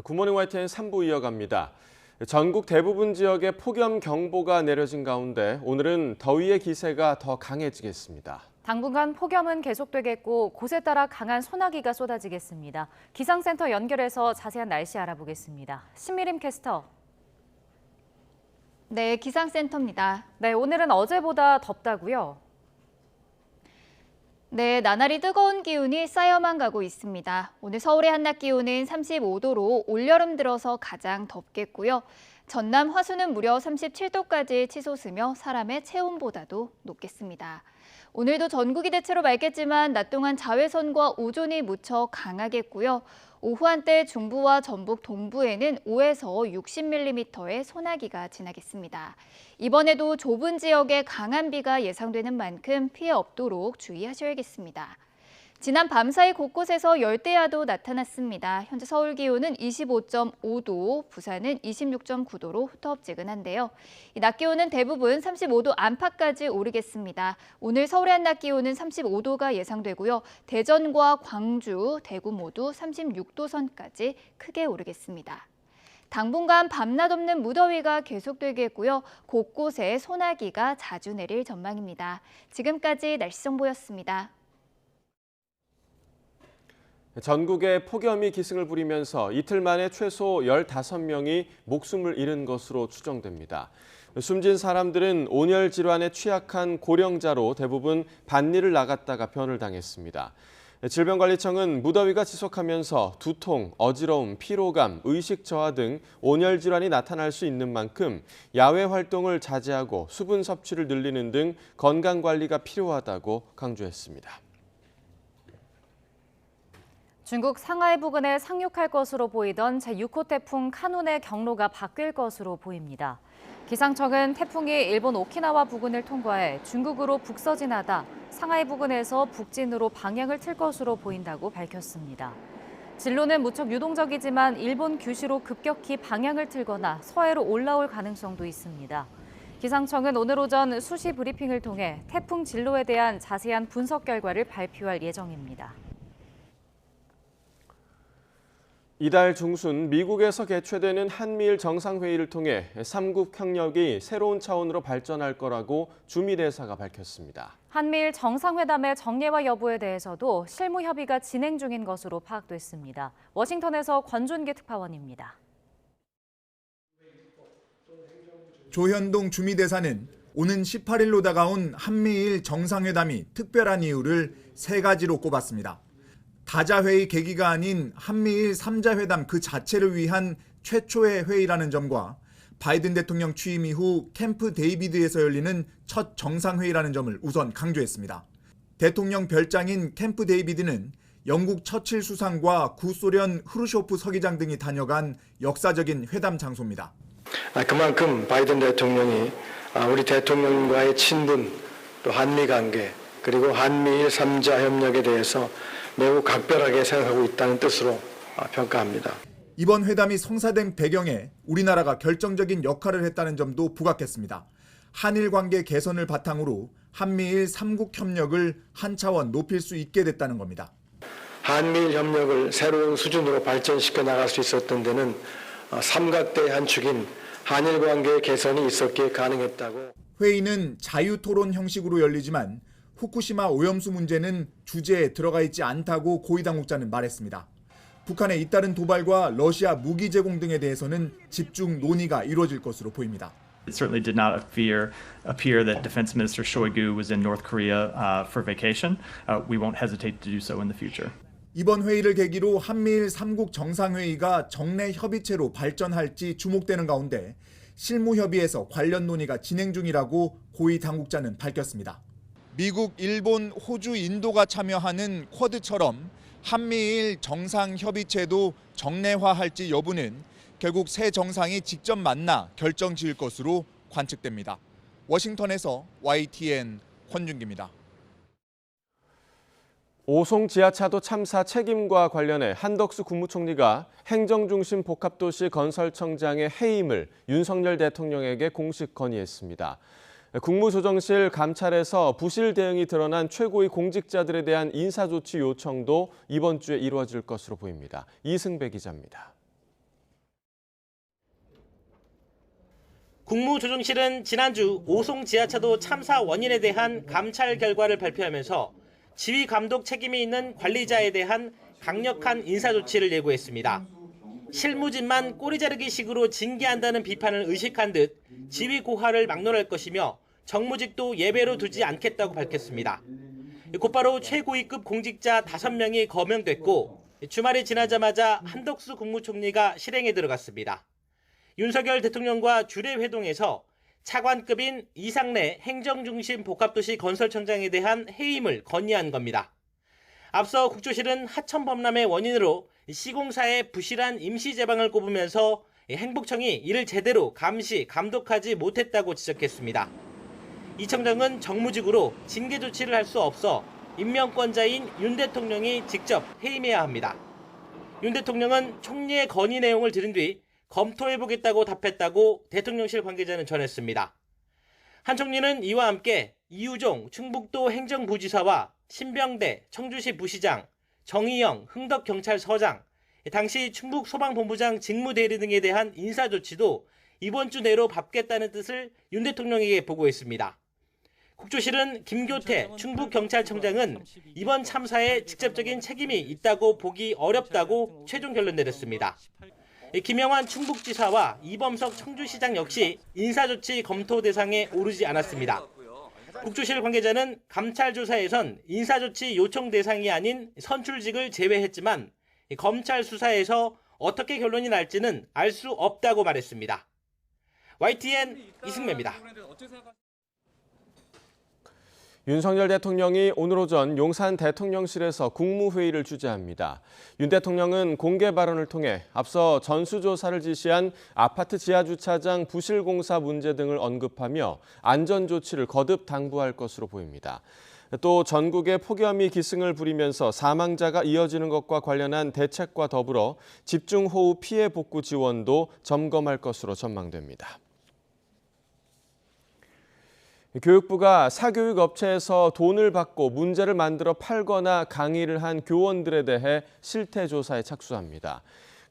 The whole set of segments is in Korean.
굿모닝 YTN 3부 이어갑니다. 전국 대부분 지역에 폭염경보가 내려진 가운데 오늘은 더위의 기세가 더 강해지겠습니다. 당분간 폭염은 계속되겠고 곳에 따라 강한 소나기가 쏟아지겠습니다. 기상센터 연결해서 자세한 날씨 알아보겠습니다. 신미림 캐스터. 네, 기상센터입니다. 네, 오늘은 어제보다 덥다고요? 네, 나날이 뜨거운 기온이 쌓여만 가고 있습니다. 오늘 서울의 한낮 기온은 35도로 올여름 들어서 가장 덥겠고요. 전남 화수는 무려 37도까지 치솟으며 사람의 체온보다도 높겠습니다. 오늘도 전국이 대체로 맑겠지만 낮 동안 자외선과 오존이 무척 강하겠고요. 오후 한때 중부와 전북 동부에는 5에서 60mm의 소나기가 지나겠습니다. 이번에도 좁은 지역에 강한 비가 예상되는 만큼 피해 없도록 주의하셔야겠습니다. 지난 밤사이 곳곳에서 열대야도 나타났습니다. 현재 서울 기온은 25.5도, 부산은 26.9도로 후텁지근한데요. 낮 기온은 대부분 35도 안팎까지 오르겠습니다. 오늘 서울의 한낮 기온은 35도가 예상되고요. 대전과 광주, 대구 모두 36도 선까지 크게 오르겠습니다. 당분간 밤낮 없는 무더위가 계속되겠고요. 곳곳에 소나기가 자주 내릴 전망입니다. 지금까지 날씨 정보였습니다. 전국에 폭염이 기승을 부리면서 이틀 만에 최소 15명이 목숨을 잃은 것으로 추정됩니다. 숨진 사람들은 온열 질환에 취약한 고령자로 대부분 밭일을 나갔다가 변을 당했습니다. 질병관리청은 무더위가 지속하면서 두통, 어지러움, 피로감, 의식 저하 등 온열 질환이 나타날 수 있는 만큼 야외 활동을 자제하고 수분 섭취를 늘리는 등 건강관리가 필요하다고 강조했습니다. 중국 상하이 부근에 상륙할 것으로 보이던 제6호 태풍 카눈의 경로가 바뀔 것으로 보입니다. 기상청은 태풍이 일본 오키나와 부근을 통과해 중국으로 북서진하다 상하이 부근에서 북진으로 방향을 틀 것으로 보인다고 밝혔습니다. 진로는 무척 유동적이지만 일본 규시로 급격히 방향을 틀거나 서해로 올라올 가능성도 있습니다. 기상청은 오늘 오전 수시 브리핑을 통해 태풍 진로에 대한 자세한 분석 결과를 발표할 예정입니다. 이달 중순 미국에서 개최되는 한미일 정상회의를 통해 3국 협력이 새로운 차원으로 발전할 거라고 주미 대사가 밝혔습니다. 한미일 정상회담의 정례화 여부에 대해서도 실무 협의가 진행 중인 것으로 파악됐습니다. 워싱턴에서 권준기 특파원입니다. 조현동 주미 대사는 오는 18일로 다가온 한미일 정상회담이 특별한 이유를 3가지로 꼽았습니다. 다자회의 계기가 아닌 한미일 3자 회담 그 자체를 위한 최초의 회의라는 점과 바이든 대통령 취임 이후 캠프 데이비드에서 열리는 첫 정상회의라는 점을 우선 강조했습니다. 대통령 별장인 캠프 데이비드는 영국 처칠 수상과 구소련 흐루쇼프 서기장 등이 다녀간 역사적인 회담 장소입니다. 그만큼 바이든 대통령이 우리 대통령과의 친분, 또 한미 관계, 그리고 한미일 3자 협력에 대해서 매우 각별하게 생각하고 있다는 뜻으로 평가합니다. 이번 회담이 성사된 배경에 우리나라가 결정적인 역할을 했다는 점도 부각했습니다. 한일 관계 개선을 바탕으로 한미일 3국 협력을 한 차원 높일 수 있게 됐다는 겁니다. 한미일 협력을 새로운 수준으로 발전시켜 나갈 수 있었던 데는 삼각대의 한 축인 한일 관계의 개선이 있었기에 가능했다고. 회의는 자유토론 형식으로 열리지만 후쿠시마 오염수 문제는 주제에 들어가 있지 않다고 고위 당국자는 말했습니다. 북한의 잇따른 도발과 러시아 무기 제공 등에 대해서는 집중 논의가 이루어질 것으로 보입니다. It certainly did not appear that Defense Minister Shoigu was in North Korea for vacation. We won't hesitate to do so in the future. 이번 회의를 계기로 한미일 3국 정상회의가 정례 협의체로 발전할지 주목되는 가운데 실무협의에서 관련 논의가 진행 중이라고 고위 당국자는 밝혔습니다. 미국, 일본, 호주, 인도가 참여하는 쿼드처럼 한미일 정상협의체도 정례화할지 여부는 결국 새 정상이 직접 만나 결정 지을 것으로 관측됩니다. 워싱턴에서 YTN 권준기입니다. 오송 지하차도 참사 책임과 관련해 한덕수 국무총리가 행정중심 복합도시 건설청장의 해임을 윤석열 대통령에게 공식 건의했습니다. 국무조정실 감찰에서 부실 대응이 드러난 최고위 공직자들에 대한 인사조치 요청도 이번 주에 이루어질 것으로 보입니다. 이승배 기자입니다. 국무조정실은 지난주 오송 지하차도 참사 원인에 대한 감찰 결과를 발표하면서 지휘 감독 책임이 있는 관리자에 대한 강력한 인사 조치를 예고했습니다. 실무진만 꼬리 자르기식으로 징계한다는 비판을 의식한 듯 지휘 고하를 막론할 것이며 정무직도 예외로 두지 않겠다고 밝혔습니다. 곧바로 최고위급 공직자 5명이 거명됐고 주말이 지나자마자 한덕수 국무총리가 실행에 들어갔습니다. 윤석열 대통령과 주례 회동에서 차관급인 이상래 행정중심 복합도시 건설청장에 대한 해임을 건의한 겁니다. 앞서 국조실은 하천범람의 원인으로 시공사의 부실한 임시 제방을 꼽으면서 행복청이 이를 제대로 감시, 감독하지 못했다고 지적했습니다. 이 청장은 정무직으로 징계 조치를 할 수 없어 임명권자인 윤 대통령이 직접 해임해야 합니다. 윤 대통령은 총리의 건의 내용을 들은 뒤 검토해보겠다고 답했다고 대통령실 관계자는 전했습니다. 한 총리는 이와 함께 이우종 충북도 행정부지사와 신병대 청주시 부시장, 정의영 흥덕경찰서장, 당시 충북소방본부장 직무대리 등에 대한 인사조치도 이번 주 내로 밟겠다는 뜻을 윤 대통령에게 보고했습니다. 국조실은 김교태 충북경찰청장은 이번 참사에 직접적인 책임이 있다고 보기 어렵다고 최종 결론 내렸습니다. 김영환 충북지사와 이범석 청주시장 역시 인사조치 검토 대상에 오르지 않았습니다. 국조실 관계자는 감찰 조사에선 인사조치 요청 대상이 아닌 선출직을 제외했지만 검찰 수사에서 어떻게 결론이 날지는 알 수 없다고 말했습니다. YTN 이승매입니다. 윤석열 대통령이 오늘 오전 용산 대통령실에서 국무회의를 주재합니다. 윤 대통령은 공개 발언을 통해 앞서 전수조사를 지시한 아파트 지하주차장 부실공사 문제 등을 언급하며 안전조치를 거듭 당부할 것으로 보입니다. 또 전국에 폭염이 기승을 부리면서 사망자가 이어지는 것과 관련한 대책과 더불어 집중호우 피해 복구 지원도 점검할 것으로 전망됩니다. 교육부가 사교육 업체에서 돈을 받고 문제를 만들어 팔거나 강의를 한 교원들에 대해 실태 조사에 착수합니다.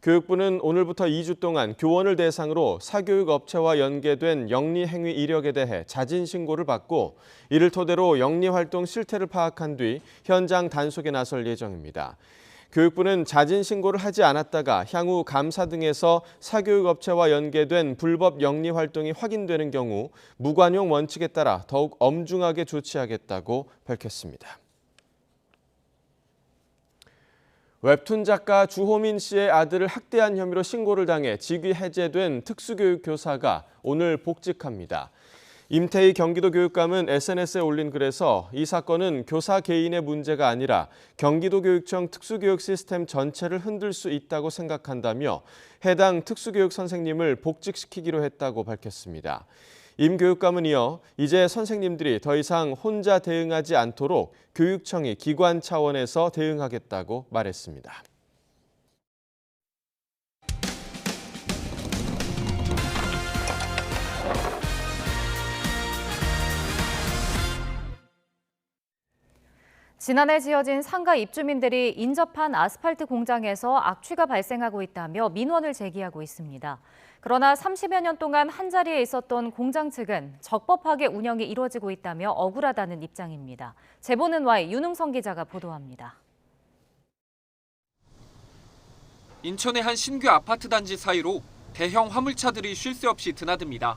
교육부는 오늘부터 2주 동안 교원을 대상으로 사교육 업체와 연계된 영리 행위 이력에 대해 자진 신고를 받고 이를 토대로 영리 활동 실태를 파악한 뒤 현장 단속에 나설 예정입니다. 교육부는 자진 신고를 하지 않았다가 향후 감사 등에서 사교육 업체와 연계된 불법 영리 활동이 확인되는 경우 무관용 원칙에 따라 더욱 엄중하게 조치하겠다고 밝혔습니다. 웹툰 작가 주호민 씨의 아들을 학대한 혐의로 신고를 당해 직위 해제된 특수교육 교사가 오늘 복직합니다. 임태희 경기도교육감은 SNS에 올린 글에서 이 사건은 교사 개인의 문제가 아니라 경기도교육청 특수교육 시스템 전체를 흔들 수 있다고 생각한다며 해당 특수교육 선생님을 복직시키기로 했다고 밝혔습니다. 임 교육감은 이어 이제 선생님들이 더 이상 혼자 대응하지 않도록 교육청이 기관 차원에서 대응하겠다고 말했습니다. 지난해 지어진 상가 입주민들이 인접한 아스팔트 공장에서 악취가 발생하고 있다며 민원을 제기하고 있습니다. 그러나 30여 년 동안 한자리에 있었던 공장 측은 적법하게 운영이 이루어지고 있다며 억울하다는 입장입니다. 제보는 Y 윤흥성 기자가 보도합니다. 인천의 한 신규 아파트 단지 사이로 대형 화물차들이 쉴 새 없이 드나듭니다.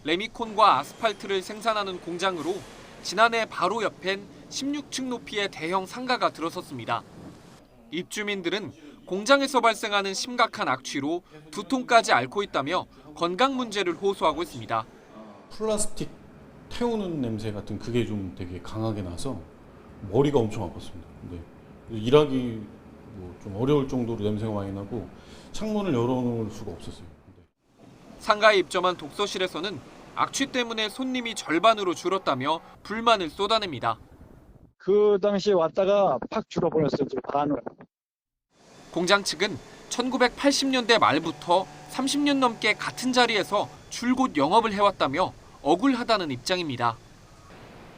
레미콘과 아스팔트를 생산하는 공장으로 지난해 바로 옆엔 16층 높이의 대형 상가가 들어섰습니다. 입주민들은 공장에서 발생하는 심각한 악취로 두통까지 앓고 있다며 건강 문제를 호소하고 있습니다. 플라스틱 태우는 냄새 같은 그게 좀 되게 강하게 나서 머리가 엄청 아팠습니다. 근데 일하기 좀 어려울 정도로 냄새가 많이 나고 창문을 열어놓을 수가 없었어요. 상가에 입점한 독서실에서는 악취 때문에 손님이 절반으로 줄었다며 불만을 쏟아냅니다. 그 당시에 왔다가 팍 줄어버렸어요, 반을. 공장 측은 1980년대 말부터 30년 넘게 같은 자리에서 줄곧 영업을 해왔다며 억울하다는 입장입니다.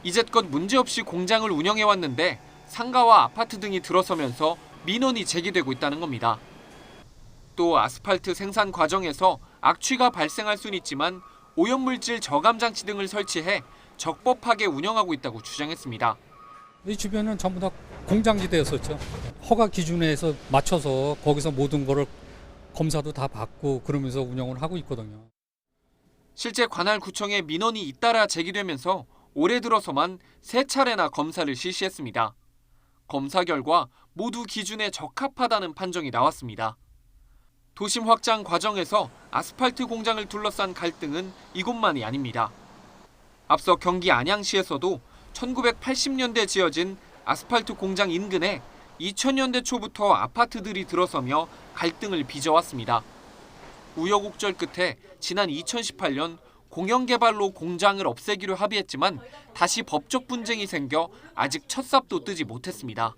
이제껏 문제없이 공장을 운영해왔는데 상가와 아파트 등이 들어서면서 민원이 제기되고 있다는 겁니다. 또 아스팔트 생산 과정에서 악취가 발생할 수는 있지만 오염물질 저감 장치 등을 설치해 적법하게 운영하고 있다고 주장했습니다. 이 주변은 전부 다 공장지대였었죠. 허가 기준에서 맞춰서 거기서 모든 거를 검사도 다 받고 그러면서 운영을 하고 있거든요. 실제 관할 구청에 민원이 잇따라 제기되면서 올해 들어서만 3차례나 검사를 실시했습니다. 검사 결과 모두 기준에 적합하다는 판정이 나왔습니다. 도심 확장 과정에서 아스팔트 공장을 둘러싼 갈등은 이곳만이 아닙니다. 앞서 경기 안양시에서도 1980년대 지어진 아스팔트 공장 인근에 2000년대 초부터 아파트들이 들어서며 갈등을 빚어왔습니다. 우여곡절 끝에 지난 2018년 공영개발로 공장을 없애기로 합의했지만 다시 법적 분쟁이 생겨 아직 첫 삽도 뜨지 못했습니다.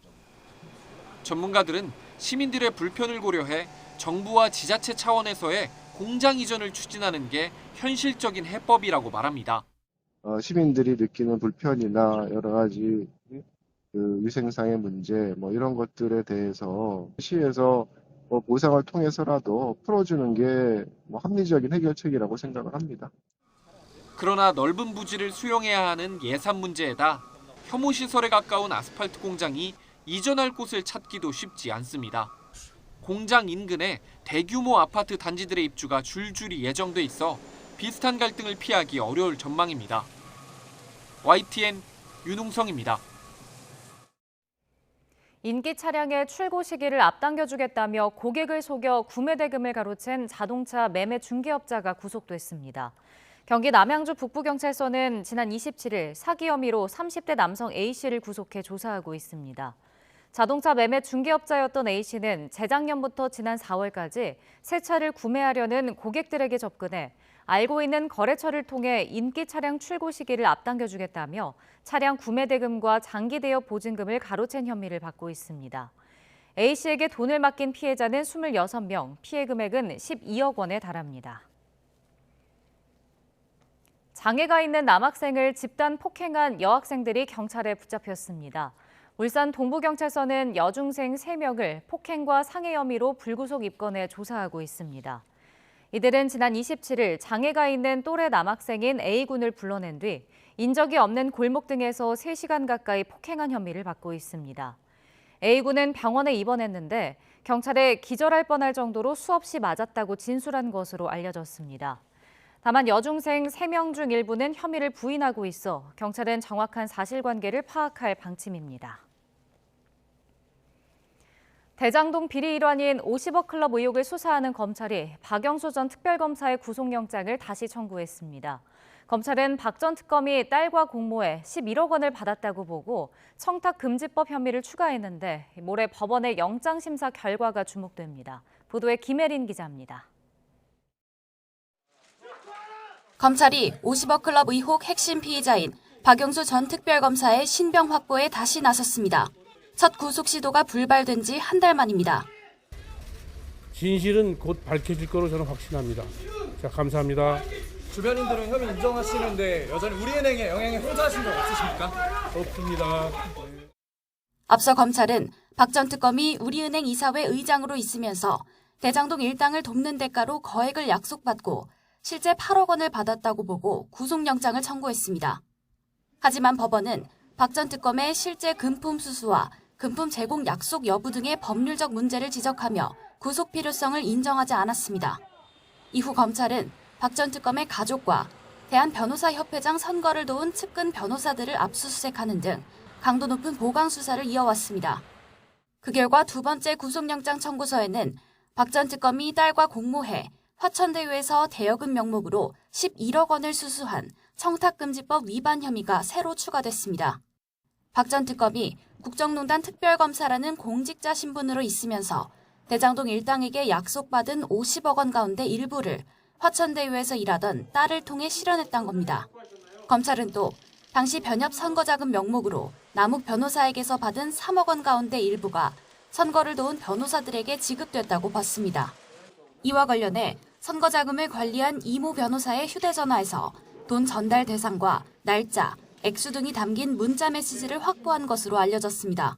전문가들은 시민들의 불편을 고려해 정부와 지자체 차원에서의 공장 이전을 추진하는 게 현실적인 해법이라고 말합니다. 시민들이 느끼는 불편이나 여러 가지 위생상의 문제 이런 것들에 대해서 시에서 보상을 통해서라도 풀어주는 게 합리적인 해결책이라고 생각을 합니다. 그러나 넓은 부지를 수용해야 하는 예산 문제에다 혐오 시설에 가까운 아스팔트 공장이 이전할 곳을 찾기도 쉽지 않습니다. 공장 인근에 대규모 아파트 단지들의 입주가 줄줄이 예정돼 있어 비슷한 갈등을 피하기 어려울 전망입니다. YTN 윤웅성입니다. 인기 차량의 출고 시기를 앞당겨주겠다며 고객을 속여 구매 대금을 가로챈 자동차 매매 중개업자가 구속됐습니다. 경기 남양주 북부경찰서는 지난 27일 사기 혐의로 30대 남성 A씨를 구속해 조사하고 있습니다. 자동차 매매 중개업자였던 A씨는 재작년부터 지난 4월까지 새 차를 구매하려는 고객들에게 접근해 알고 있는 거래처를 통해 인기 차량 출고 시기를 앞당겨주겠다며 차량 구매 대금과 장기 대여 보증금을 가로챈 혐의를 받고 있습니다. A씨에게 돈을 맡긴 피해자는 26명, 피해 금액은 12억 원에 달합니다. 장애가 있는 남학생을 집단 폭행한 여학생들이 경찰에 붙잡혔습니다. 울산 동부경찰서는 여중생 3명을 폭행과 상해 혐의로 불구속 입건해 조사하고 있습니다. 이들은 지난 27일 장애가 있는 또래 남학생인 A군을 불러낸 뒤 인적이 없는 골목 등에서 3시간 가까이 폭행한 혐의를 받고 있습니다. A군은 병원에 입원했는데 경찰에 기절할 뻔할 정도로 수없이 맞았다고 진술한 것으로 알려졌습니다. 다만 여중생 3명 중 일부는 혐의를 부인하고 있어 경찰은 정확한 사실관계를 파악할 방침입니다. 대장동 비리 일환인 50억 클럽 의혹을 수사하는 검찰이 박영수 전 특별검사의 구속영장을 다시 청구했습니다. 검찰은 박 전 특검이 딸과 공모해 11억 원을 받았다고 보고 청탁금지법 혐의를 추가했는데 모레 법원의 영장심사 결과가 주목됩니다. 보도에 김혜린 기자입니다. 검찰이 50억 클럽 의혹 핵심 피의자인 박영수 전 특별검사의 신병 확보에 다시 나섰습니다. 첫 구속 시도가 불발된 지 한 달 만입니다. 진실은 곧 밝혀질 거로 저는 확신합니다. 자, 감사합니다. 주변인들은 혐의 인정하시는데 여전히 우리은행에 영향에 혼자하신 적 없으십니까? 없습니다. 앞서 검찰은 박 전 특검이 우리은행 이사회 의장으로 있으면서 대장동 일당을 돕는 대가로 거액을 약속받고 실제 8억 원을 받았다고 보고 구속영장을 청구했습니다. 하지만 법원은 박 전 특검의 실제 금품 수수와 금품 제공 약속 여부 등의 법률적 문제를 지적하며 구속 필요성을 인정하지 않았습니다. 이후 검찰은 박 전 특검의 가족과 대한변호사협회장 선거를 도운 측근 변호사들을 압수수색하는 등 강도 높은 보강 수사를 이어왔습니다. 그 결과 두 번째 구속영장 청구서에는 박 전 특검이 딸과 공모해 화천대유에서 대여금 명목으로 11억 원을 수수한 청탁금지법 위반 혐의가 새로 추가됐습니다. 박 전 특검이 국정농단 특별검사라는 공직자 신분으로 있으면서 대장동 일당에게 약속받은 50억 원 가운데 일부를 화천대유에서 일하던 딸을 통해 실현했던 겁니다. 검찰은 또 당시 변협 선거자금 명목으로 남욱 변호사에게서 받은 3억 원 가운데 일부가 선거를 도운 변호사들에게 지급됐다고 봤습니다. 이와 관련해 선거자금을 관리한 이모 변호사의 휴대전화에서 돈 전달 대상과 날짜, 액수 등이 담긴 문자 메시지를 확보한 것으로 알려졌습니다.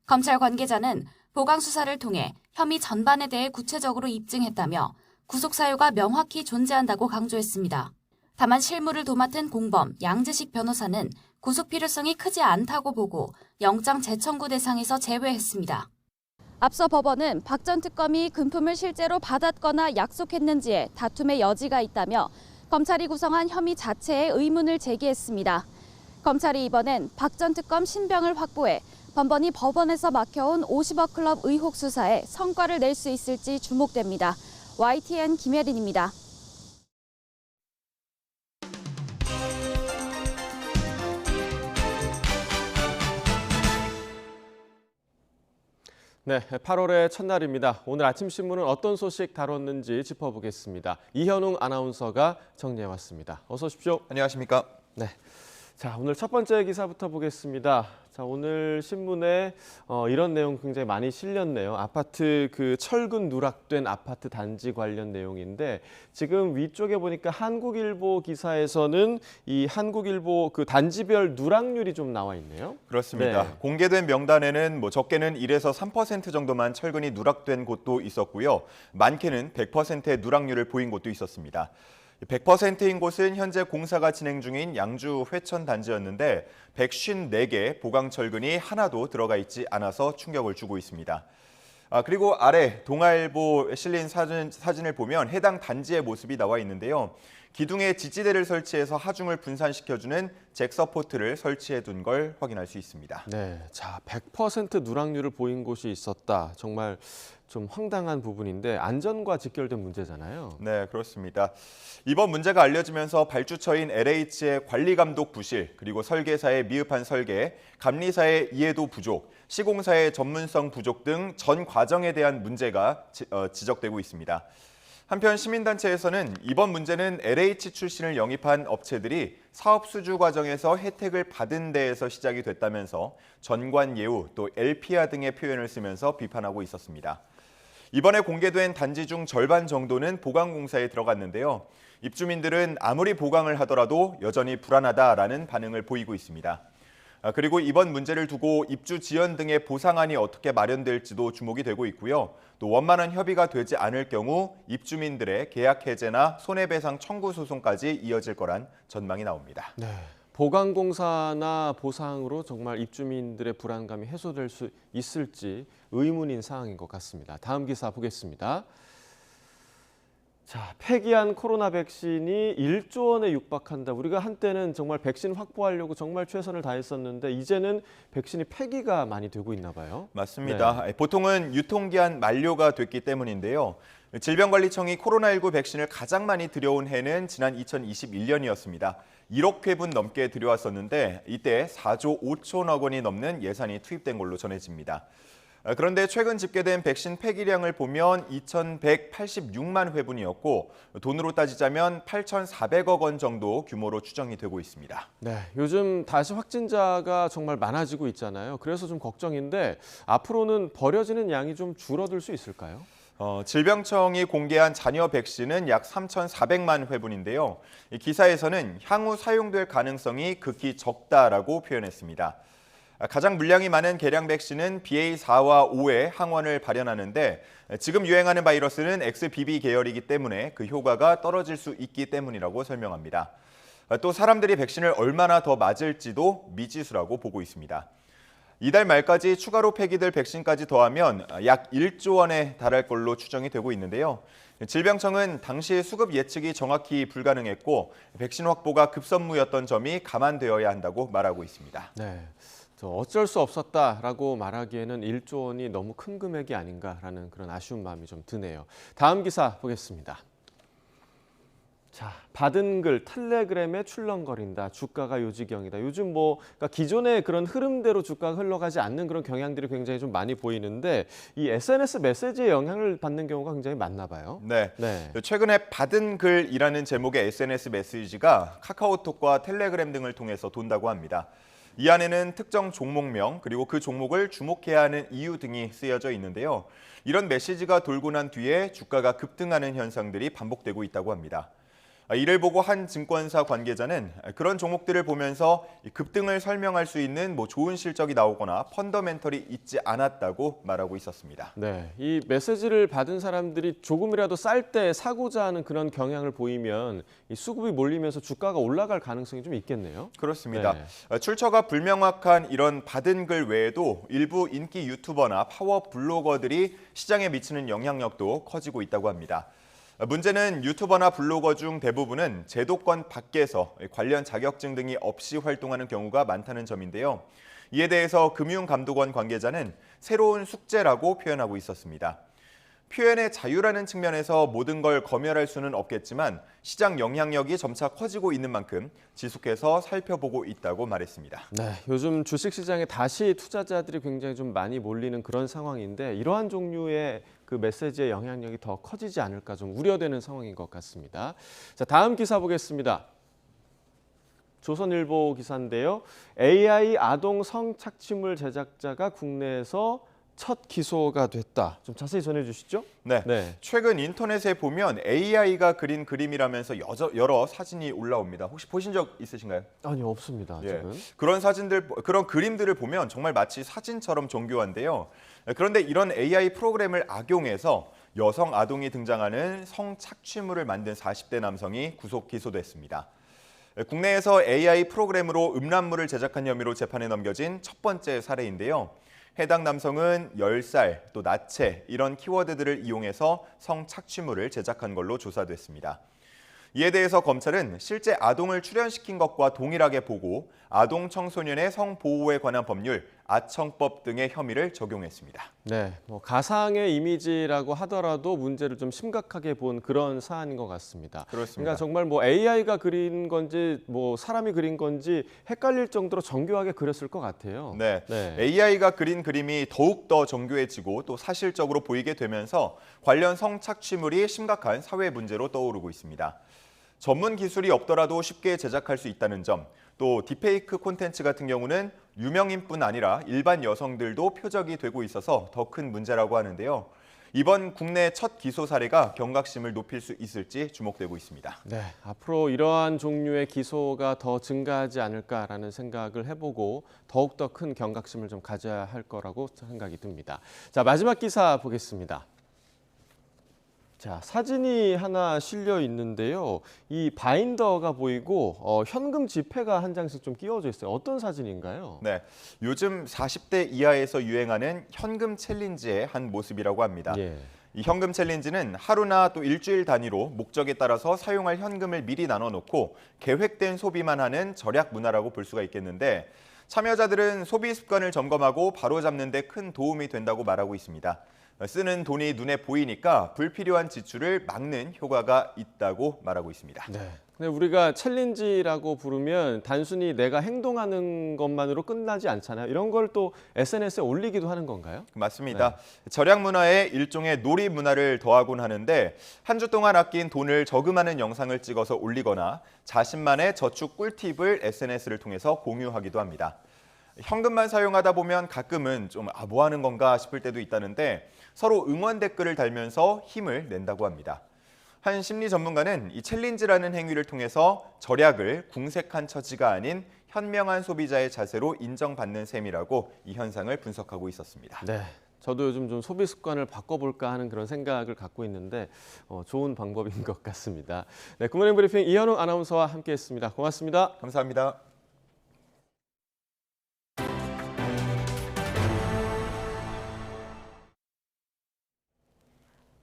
검찰 관계자는 보강 수사를 통해 혐의 전반에 대해 구체적으로 입증했다며 구속 사유가 명확히 존재한다고 강조했습니다. 다만 실무를 도맡은 공범 양재식 변호사는 구속 필요성이 크지 않다고 보고 영장 재청구 대상에서 제외했습니다. 앞서 법원은 박 전 특검이 금품을 실제로 받았거나 약속했는지에 다툼의 여지가 있다며 검찰이 구성한 혐의 자체에 의문을 제기했습니다. 검찰이 이번엔 박 전 특검 신병을 확보해 번번이 법원에서 막혀온 50억 클럽 의혹 수사에 성과를 낼 수 있을지 주목됩니다. YTN 김혜린입니다. 네, 8월의 첫날입니다. 오늘 아침 신문은 어떤 소식 다뤘는지 짚어보겠습니다. 이현웅 아나운서가 정리해왔습니다. 어서 오십시오. 안녕하십니까? 네. 자, 오늘 첫 번째 기사부터 보겠습니다. 자, 오늘 신문에 이런 내용 굉장히 많이 실렸네요. 아파트 철근 누락된 아파트 단지 관련 내용인데 지금 위쪽에 보니까 한국일보 기사에서는 이 한국일보 단지별 누락률이 좀 나와 있네요. 그렇습니다. 네. 공개된 명단에는 적게는 1에서 3% 정도만 철근이 누락된 곳도 있었고요. 많게는 100%의 누락률을 보인 곳도 있었습니다. 100%인 곳은 현재 공사가 진행 중인 양주 회천 단지였는데 154개 보강 철근이 하나도 들어가 있지 않아서 충격을 주고 있습니다. 그리고 아래 동아일보 실린 사진을 보면 해당 단지의 모습이 나와 있는데요. 기둥에 지지대를 설치해서 하중을 분산시켜주는 잭 서포트를 설치해둔 걸 확인할 수 있습니다. 네, 자 100% 누락률을 보인 곳이 있었다. 정말 좀 황당한 부분인데 안전과 직결된 문제잖아요. 네, 그렇습니다. 이번 문제가 알려지면서 발주처인 LH의 관리감독 부실, 그리고 설계사의 미흡한 설계, 감리사의 이해도 부족, 시공사의 전문성 부족 등 전 과정에 대한 문제가 지적되고 있습니다. 한편 시민단체에서는 이번 문제는 LH 출신을 영입한 업체들이 사업 수주 과정에서 혜택을 받은 데에서 시작이 됐다면서 전관예우 또 LPR 등의 표현을 쓰면서 비판하고 있었습니다. 이번에 공개된 단지 중 절반 정도는 보강 공사에 들어갔는데요. 입주민들은 아무리 보강을 하더라도 여전히 불안하다라는 반응을 보이고 있습니다. 그리고 이번 문제를 두고 입주 지연 등의 보상안이 어떻게 마련될지도 주목이 되고 있고요. 또 원만한 협의가 되지 않을 경우 입주민들의 계약 해제나 손해배상 청구 소송까지 이어질 거란 전망이 나옵니다. 네, 보강공사나 보상으로 정말 입주민들의 불안감이 해소될 수 있을지 의문인 상황인 것 같습니다. 다음 기사 보겠습니다. 자, 폐기한 코로나 백신이 1조 원에 육박한다. 우리가 한때는 정말 백신 확보하려고 정말 최선을 다했었는데 이제는 백신이 폐기가 많이 되고 있나 봐요. 맞습니다. 네. 보통은 유통기한 만료가 됐기 때문인데요. 질병관리청이 코로나19 백신을 가장 많이 들여온 해는 지난 2021년이었습니다. 1억 회분 넘게 들여왔었는데 이때 4조 5천억 원이 넘는 예산이 투입된 걸로 전해집니다. 그런데 최근 집계된 백신 폐기량을 보면 2,186만 회분이었고 돈으로 따지자면 8,400억 원 정도 규모로 추정이 되고 있습니다. 네, 요즘 다시 확진자가 정말 많아지고 있잖아요. 그래서 좀 걱정인데 앞으로는 버려지는 양이 좀 줄어들 수 있을까요? 질병청이 공개한 잔여 백신은 약 3,400만 회분인데요. 기사에서는 향후 사용될 가능성이 극히 적다라고 표현했습니다. 가장 물량이 많은 개량 백신은 BA4와 5의 항원을 발현하는데 지금 유행하는 바이러스는 XBB 계열이기 때문에 그 효과가 떨어질 수 있기 때문이라고 설명합니다. 또 사람들이 백신을 얼마나 더 맞을지도 미지수라고 보고 있습니다. 이달 말까지 추가로 폐기될 백신까지 더하면 약 1조 원에 달할 걸로 추정이 되고 있는데요. 질병청은 당시 수급 예측이 정확히 불가능했고 백신 확보가 급선무였던 점이 감안되어야 한다고 말하고 있습니다. 네. 어쩔 수 없었다라고 말하기에는 1조 원이 너무 큰 금액이 아닌가라는 그런 아쉬운 마음이 좀 드네요. 다음 기사 보겠습니다. 자, 받은 글 텔레그램에 출렁거린다. 주가가 요지경이다. 요즘 그러니까 기존의 그런 흐름대로 주가가 흘러가지 않는 그런 경향들이 굉장히 좀 많이 보이는데 이 SNS 메시지에 영향을 받는 경우가 굉장히 많나 봐요. 네. 최근에 받은 글이라는 제목의 SNS 메시지가 카카오톡과 텔레그램 등을 통해서 돈다고 합니다. 이 안에는 특정 종목명 그리고 그 종목을 주목해야 하는 이유 등이 쓰여져 있는데요. 이런 메시지가 돌고 난 뒤에 주가가 급등하는 현상들이 반복되고 있다고 합니다. 이를 보고 한 증권사 관계자는 그런 종목들을 보면서 급등을 설명할 수 있는 좋은 실적이 나오거나 펀더멘털이 있지 않았다고 말하고 있었습니다. 네, 이 메시지를 받은 사람들이 조금이라도 쌀 때 사고자 하는 그런 경향을 보이면 이 수급이 몰리면서 주가가 올라갈 가능성이 좀 있겠네요. 그렇습니다. 네. 출처가 불명확한 이런 받은 글 외에도 일부 인기 유튜버나 파워 블로거들이 시장에 미치는 영향력도 커지고 있다고 합니다. 문제는 유튜버나 블로거 중 대부분은 제도권 밖에서 관련 자격증 등이 없이 활동하는 경우가 많다는 점인데요. 이에 대해서 금융감독원 관계자는 새로운 숙제라고 표현하고 있었습니다. 표현의 자유라는 측면에서 모든 걸 검열할 수는 없겠지만 시장 영향력이 점차 커지고 있는 만큼 지속해서 살펴보고 있다고 말했습니다. 네, 요즘 주식시장에 다시 투자자들이 굉장히 좀 많이 몰리는 그런 상황인데 이러한 종류의 그 메시지의 영향력이 더 커지지 않을까 좀 우려되는 상황인 것 같습니다. 자, 다음 기사 보겠습니다. 조선일보 기사인데요. AI 아동 성착취물 제작자가 국내에서 첫 기소가 됐다. 좀 자세히 전해주시죠. 네. 최근 인터넷에 보면 AI가 그린 그림이라면서 여러 사진이 올라옵니다. 혹시 보신 적 있으신가요? 아니요, 없습니다. 지금. 그런 그림들을 보면 정말 마치 사진처럼 정교한데요. 그런데 이런 AI 프로그램을 악용해서 여성 아동이 등장하는 성착취물을 만든 40대 남성이 구속 기소됐습니다. 국내에서 AI 프로그램으로 음란물을 제작한 혐의로 재판에 넘겨진 첫 번째 사례인데요. 해당 남성은 10살, 또 나체 이런 키워드들을 이용해서 성착취물을 제작한 걸로 조사됐습니다. 이에 대해서 검찰은 실제 아동을 출연시킨 것과 동일하게 보고 아동 청소년의 성보호에 관한 법률, 아청법 등의 혐의를 적용했습니다. 네, 가상의 이미지라고 하더라도 문제를 좀 심각하게 본 그런 사안인 것 같습니다. 그렇습니다. 그러니까 정말 AI가 그린 건지 사람이 그린 건지 헷갈릴 정도로 정교하게 그렸을 것 같아요. 네, AI가 그린 그림이 더욱 더 정교해지고 또 사실적으로 보이게 되면서 관련 성착취물이 심각한 사회 문제로 떠오르고 있습니다. 전문 기술이 없더라도 쉽게 제작할 수 있다는 점, 또 딥페이크 콘텐츠 같은 경우는 유명인뿐 아니라 일반 여성들도 표적이 되고 있어서 더 큰 문제라고 하는데요. 이번 국내 첫 기소 사례가 경각심을 높일 수 있을지 주목되고 있습니다. 네, 앞으로 이러한 종류의 기소가 더 증가하지 않을까라는 생각을 해보고 더욱더 큰 경각심을 좀 가져야 할 거라고 생각이 듭니다. 자, 마지막 기사 보겠습니다. 자, 사진이 하나 실려 있는데요. 이 바인더가 보이고 현금 지폐가 한 장씩 좀 끼워져 있어요. 어떤 사진인가요? 네, 요즘 40대 이하에서 유행하는 현금 챌린지의 한 모습이라고 합니다. 이 현금 챌린지는 하루나 또 일주일 단위로 목적에 따라서 사용할 현금을 미리 나눠놓고 계획된 소비만 하는 절약 문화라고 볼 수가 있겠는데 참여자들은 소비 습관을 점검하고 바로잡는 데 큰 도움이 된다고 말하고 있습니다. 쓰는 돈이 눈에 보이니까 불필요한 지출을 막는 효과가 있다고 말하고 있습니다. 네. 근데 우리가 챌린지라고 부르면 단순히 내가 행동하는 것만으로 끝나지 않잖아요. 이런 걸 또 SNS에 올리기도 하는 건가요? 맞습니다. 절약 문화에 일종의 놀이 문화를 더하곤 하는데 한 주 동안 아낀 돈을 저금하는 영상을 찍어서 올리거나 자신만의 저축 꿀팁을 SNS를 통해서 공유하기도 합니다. 현금만 사용하다 보면 가끔은 좀 뭐 하는 건가 싶을 때도 있다는데 서로 응원 댓글을 달면서 힘을 낸다고 합니다. 한 심리 전문가는 이 챌린지라는 행위를 통해서 절약을 궁색한 처지가 아닌 현명한 소비자의 자세로 인정받는 셈이라고 이 현상을 분석하고 있었습니다. 네, 저도 요즘 좀 소비 습관을 바꿔볼까 하는 그런 생각을 갖고 있는데 좋은 방법인 것 같습니다. 네, 굿모닝 브리핑 이현웅 아나운서와 함께했습니다. 고맙습니다. 감사합니다.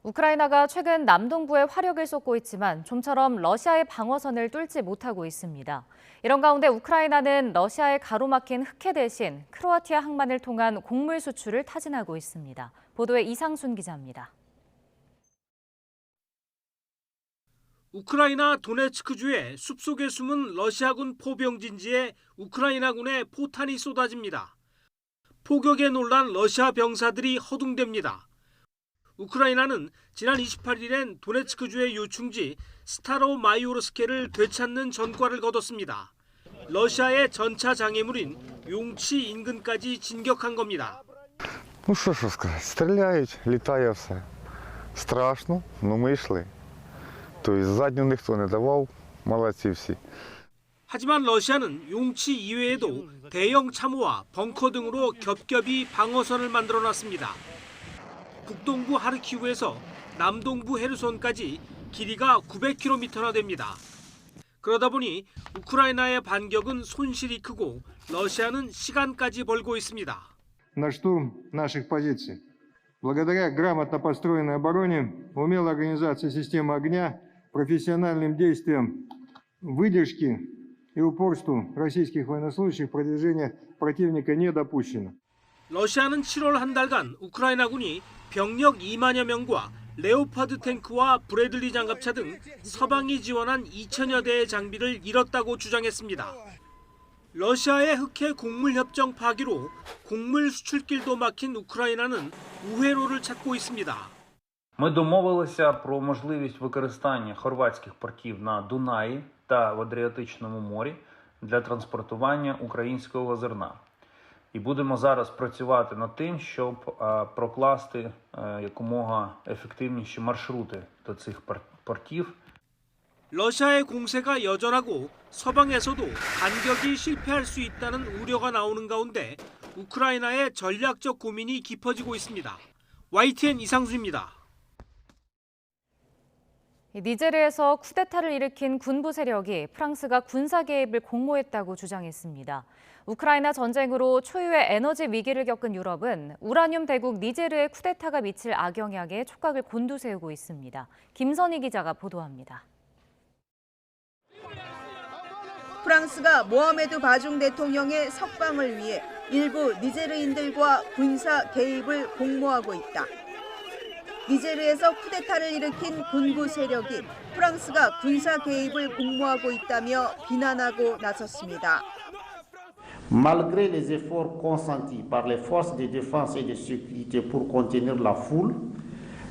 우크라이나가 최근 남동부에 화력을 쏟고 있지만 좀처럼 러시아의 방어선을 뚫지 못하고 있습니다. 이런 가운데 우크라이나는 러시아의 가로막힌 흑해 대신 크로아티아 항만을 통한 곡물 수출을 타진하고 있습니다. 보도에 이상순 기자입니다. 우크라이나 도네츠크주의 숲속에 숨은 러시아군 포병진지에 우크라이나군의 포탄이 쏟아집니다. 포격에 놀란 러시아 병사들이 허둥댑니다. 우크라이나는 지난 28일엔 도네츠크주의 요충지 스타로마이오르스케를 되찾는 전과를 거뒀습니다. 러시아의 전차 장애물인 용치 인근까지 진격한 겁니다. Ну що сказати, стріляють, літає все. Страшно, но ми йшли. То есть задню ніхто не давав, молодці всі. 하지만 러시아는 용치 이외에도 대형 참호와 벙커 등으로 겹겹이 방어선을 만들어놨습니다. 북동부 하르키우에서 남동부 헤르손까지 길이가 900km나 됩니다. 그러다 보니 우크라이나의 반격은 손실이 크고 러시아는 시간까지 벌고 있습니다. На штурм наших позиций. Благодаря грамотно построенной обороне, умелой организации системы огня, профессиональным действиям, выдержке и упорству российских военнослужащих продвижение противника не допущено. 러시아는 7월 한 달간 우크라이나군이 병력 2만여 명과 레오파드 탱크와 브래들리 장갑차 등 서방이 지원한 2천여 대의 장비를 잃었다고 주장했습니다. 러시아의 흑해 곡물협정 파기로 곡물 수출길도 막힌 우크라이나는 우회로를 찾고 있습니다. Ми домовилися про можливість використання хорватських портів на Дунаї та в Адріатичному морі для транспортування українського зерна. І будемо зараз працювати над тим, щоб прокласти якомога ефективніші маршрути до цих портів. 러시아의 공세가 여전하고 서방에서도 반격이 실패할 수 있다는 우려가 나오는 가운데 우크라이나의 전략적 고민이 깊어지고 있습니다. YTN 이상수입니다. 니제르에서 쿠데타를 일으킨 군부 세력이 프랑스가 군사 개입을 공모했다고 주장했습니다. 우크라이나 전쟁으로 초유의 에너지 위기를 겪은 유럽은 우라늄 대국 니제르의 쿠데타가 미칠 악영향에 촉각을 곤두세우고 있습니다. 김선희 기자가 보도합니다. 프랑스가 모하메드 바중 대통령의 석방을 위해 일부 니제르인들과 군사 개입을 공모하고 있다. 니제르에서 쿠데타를 일으킨 군부 세력이 프랑스가 군사 개입을 공모하고 있다며 비난하고 나섰습니다. Malgré les efforts consentis par les forces de défense et de sécurité pour contenir la foule,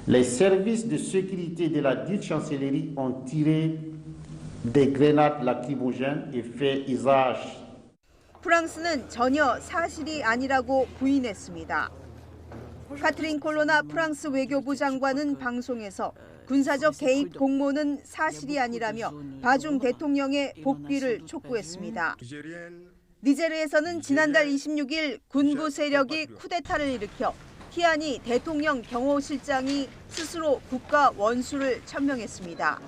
les services de sécurité de la dite chancellerie ont tiré des grenades lacrymogènes et fait usage. 프랑스는 전혀 사실이 아니라고 부인했습니다. 카트린 콜로나 프랑스 외교부 장관은 방송에서 군사적 개입 공모는 사실이 아니라며 바중 대통령의 복귀를 촉구했습니다. 니제르에서는 지난달 26일 군부 세력이 쿠데타를 일으켜 티아니 대통령 경호실장이 스스로 국가 원수를 천명했습니다.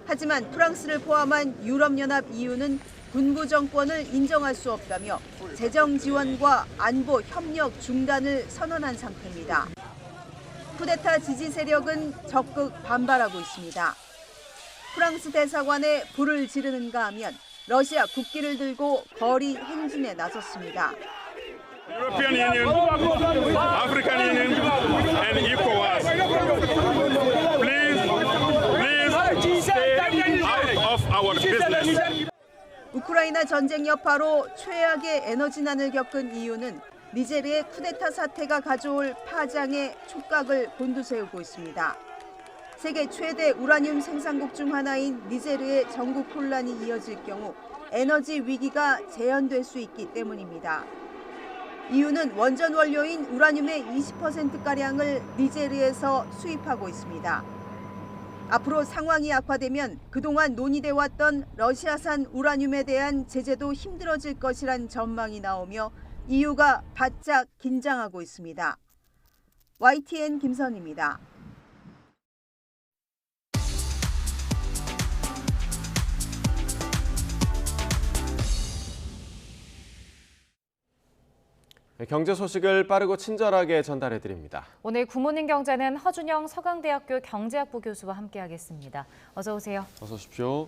하지만 프랑스를 포함한 유럽연합 EU는 군부 정권을 인정할 수 없다며 재정 지원과 안보 협력 중단을 선언한 상태입니다. 쿠데타 지지 세력은 적극 반발하고 있습니다. 프랑스 대사관에 불을 지르는가 하면 러시아 국기를 들고 거리 행진에 나섰습니다. European Union, African Union, and ECOWAS. Please stay out of our business. 우크라이나 전쟁 여파로 최악의 에너지난을 겪은 EU는 니제르의 쿠데타 사태가 가져올 파장에 촉각을 곤두세우고 있습니다. 세계 최대 우라늄 생산국 중 하나인 니제르의 전국 혼란이 이어질 경우 에너지 위기가 재현될 수 있기 때문입니다. EU는 원전 원료인 우라늄의 20%가량을 니제르에서 수입하고 있습니다. 앞으로 상황이 악화되면 그동안 논의돼 왔던 러시아산 우라늄에 대한 제재도 힘들어질 것이란 전망이 나오며 EU가 바짝 긴장하고 있습니다. YTN 김선희입니다. 경제 소식을 빠르고 친절하게 전달해드립니다. 오늘 굿모닝 경제는 허준영 서강대학교 경제학부 교수와 함께하겠습니다. 어서 오세요. 어서 오십시오.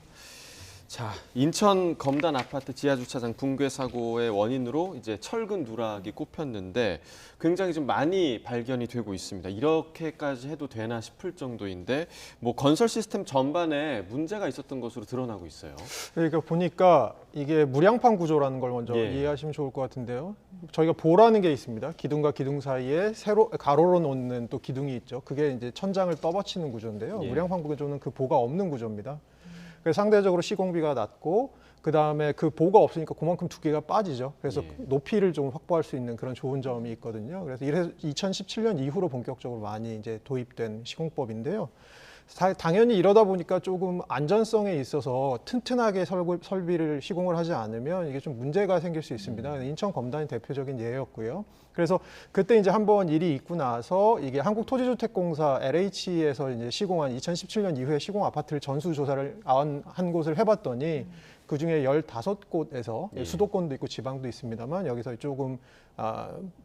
자, 인천 검단 아파트 지하주차장 붕괴 사고의 원인으로 이제 철근 누락이 꼽혔는데 굉장히 좀 많이 발견이 되고 있습니다. 이렇게까지 해도 되나 싶을 정도인데 뭐 건설 시스템 전반에 문제가 있었던 것으로 드러나고 있어요. 그러니까 보니까 이게 무량판 구조라는 걸 먼저 이해하시면 좋을 것 같은데요. 저희가 보라는 게 있습니다. 기둥과 기둥 사이에 세로 가로로 놓는 또 기둥이 있죠. 그게 이제 천장을 떠받치는 구조인데요. 무량판 구조는 그 보가 없는 구조입니다. 그래서 상대적으로 시공비가 낮고 그다음에 그 보가 없으니까 그만큼 두께가 빠지죠. 그래서 높이를 좀 확보할 수 있는 그런 좋은 점이 있거든요. 그래서 2017년 이후로 본격적으로 많이 이제 도입된 시공법인데요. 당연히 이러다 보니까 조금 안전성에 있어서 튼튼하게 설비를 시공을 하지 않으면 이게 좀 문제가 생길 수 있습니다. 인천 검단이 대표적인 예였고요. 그래서 그때 이제 한번 일이 있고 나서 이게 한국토지주택공사 LH에서 이제 시공한 2017년 이후에 시공 아파트를 전수조사를 한 곳을 해봤더니 그 중에 15곳에서 수도권도 있고 지방도 있습니다만 여기서 조금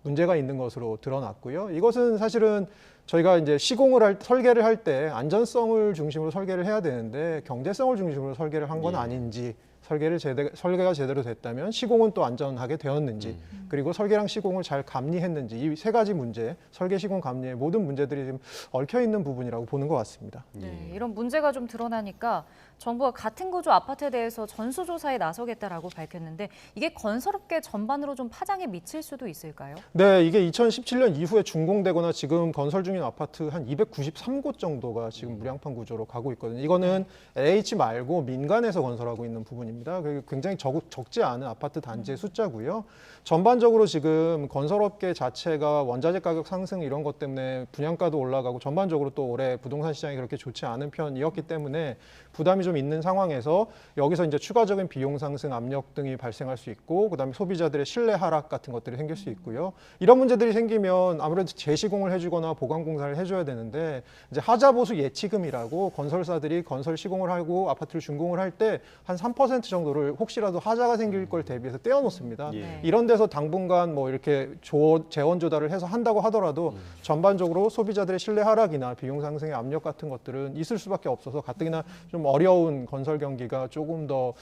문제가 있는 것으로 드러났고요. 이것은 사실은 저희가 이제 설계를 할 때 안전성을 중심으로 설계를 해야 되는데 경제성을 중심으로 설계를 한 건 아닌지, 설계가 제대로 됐다면 시공은 또 안전하게 되었는지, 그리고 설계랑 시공을 잘 감리했는지, 이 세 가지 문제, 설계, 시공, 감리의 모든 문제들이 지금 얽혀 있는 부분이라고 보는 것 같습니다. 네, 이런 문제가 좀 드러나니까 정부가 같은 구조 아파트에 대해서 전수조사에 나서겠다라고 밝혔는데 이게 건설업계 전반으로 좀 파장에 미칠 수도 있을까요? 네, 이게 2017년 이후에 준공되거나 지금 건설 중인 아파트 한 293곳 정도가 지금 무량판 구조로 가고 있거든요. 이거는 LH 말고 민간에서 건설하고 있는 부분입니다. 굉장히 적지 않은 아파트 단지의 숫자고요. 전반적으로 지금 건설업계 자체가 원자재 가격 상승 이런 것 때문에 분양가도 올라가고 전반적으로 또 올해 부동산 시장이 그렇게 좋지 않은 편이었기 때문에 부담이 좀 있는 상황에서 여기서 이제 추가적인 비용 상승 압력 등이 발생할 수 있고 그다음에 소비자들의 신뢰 하락 같은 것들이 생길 수 있고요. 이런 문제들이 생기면 아무래도 재시공을 해주거나 보강 공사를 해줘야 되는데 이제 하자 보수 예치금이라고 건설사들이 건설 시공을 하고 아파트를 준공을 할 때 한 3% 정도를 혹시라도 하자가 생길 걸 대비해서 떼어놓습니다. 이런 데서 당분간 뭐 이렇게 재원 조달을 해서 한다고 하더라도 전반적으로 소비자들의 신뢰 하락이나 비용 상승의 압력 같은 것들은 있을 수밖에 없어서 가뜩이나 좀 어려운 건설 경기가 조금 더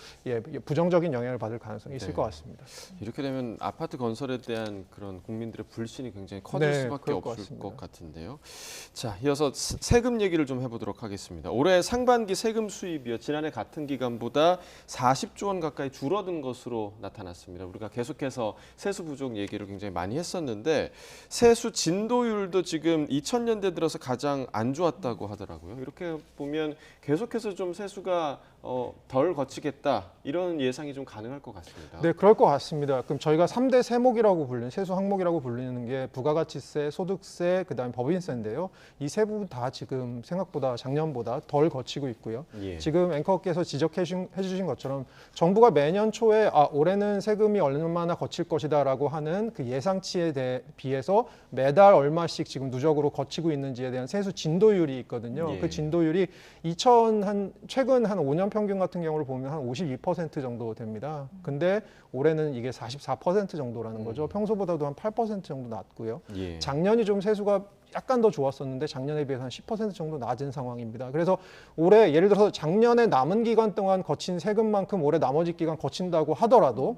부정적인 영향을 받을 가능성이 있을 것 같습니다. 이렇게 되면 아파트 건설에 대한 그런 국민들의 불신이 굉장히 커질 수밖에 없을 것 같은데요. 자, 이어서 세금 얘기를 좀 해보도록 하겠습니다. 올해 상반기 세금 수입이요, 지난해 같은 기간보다 40조 원 가까이 줄어든 것으로 나타났습니다. 우리가 계속해서 세수 부족 얘기를 굉장히 많이 했었는데 세수 진도율도 지금 2000년대 들어서 가장 안 좋았다고 하더라고요. 이렇게 보면 계속해서 좀 세수가 덜 거치겠다 이런 예상이 좀 가능할 것 같습니다. 네, 그럴 것 같습니다. 그럼 저희가 3대 세목이라고 불리는 세수 항목이라고 불리는 게 부가가치세, 소득세, 그다음에 법인세인데요. 이 세 부분 다 지금 생각보다 작년보다 덜 거치고 있고요. 지금 앵커께서 지적해 주신 것처럼 정부가 매년 초에 올해는 세금이 얼마나 거칠 것이다라고 하는 그 예상치에 비해서 매달 얼마씩 지금 누적으로 거치고 있는지에 대한 세수 진도율이 있거든요. 그 진도율이 최근 한 5년 평균 같은 경우를 보면 한 52% 정도 됩니다. 근데 올해는 이게 44% 정도라는 거죠. 평소보다도 한 8% 정도 낮고요. 작년이 좀 세수가 약간 더 좋았었는데 작년에 비해서 한 10% 정도 낮은 상황입니다. 그래서 올해 예를 들어서 작년에 남은 기간 동안 거친 세금만큼 올해 나머지 기간 거친다고 하더라도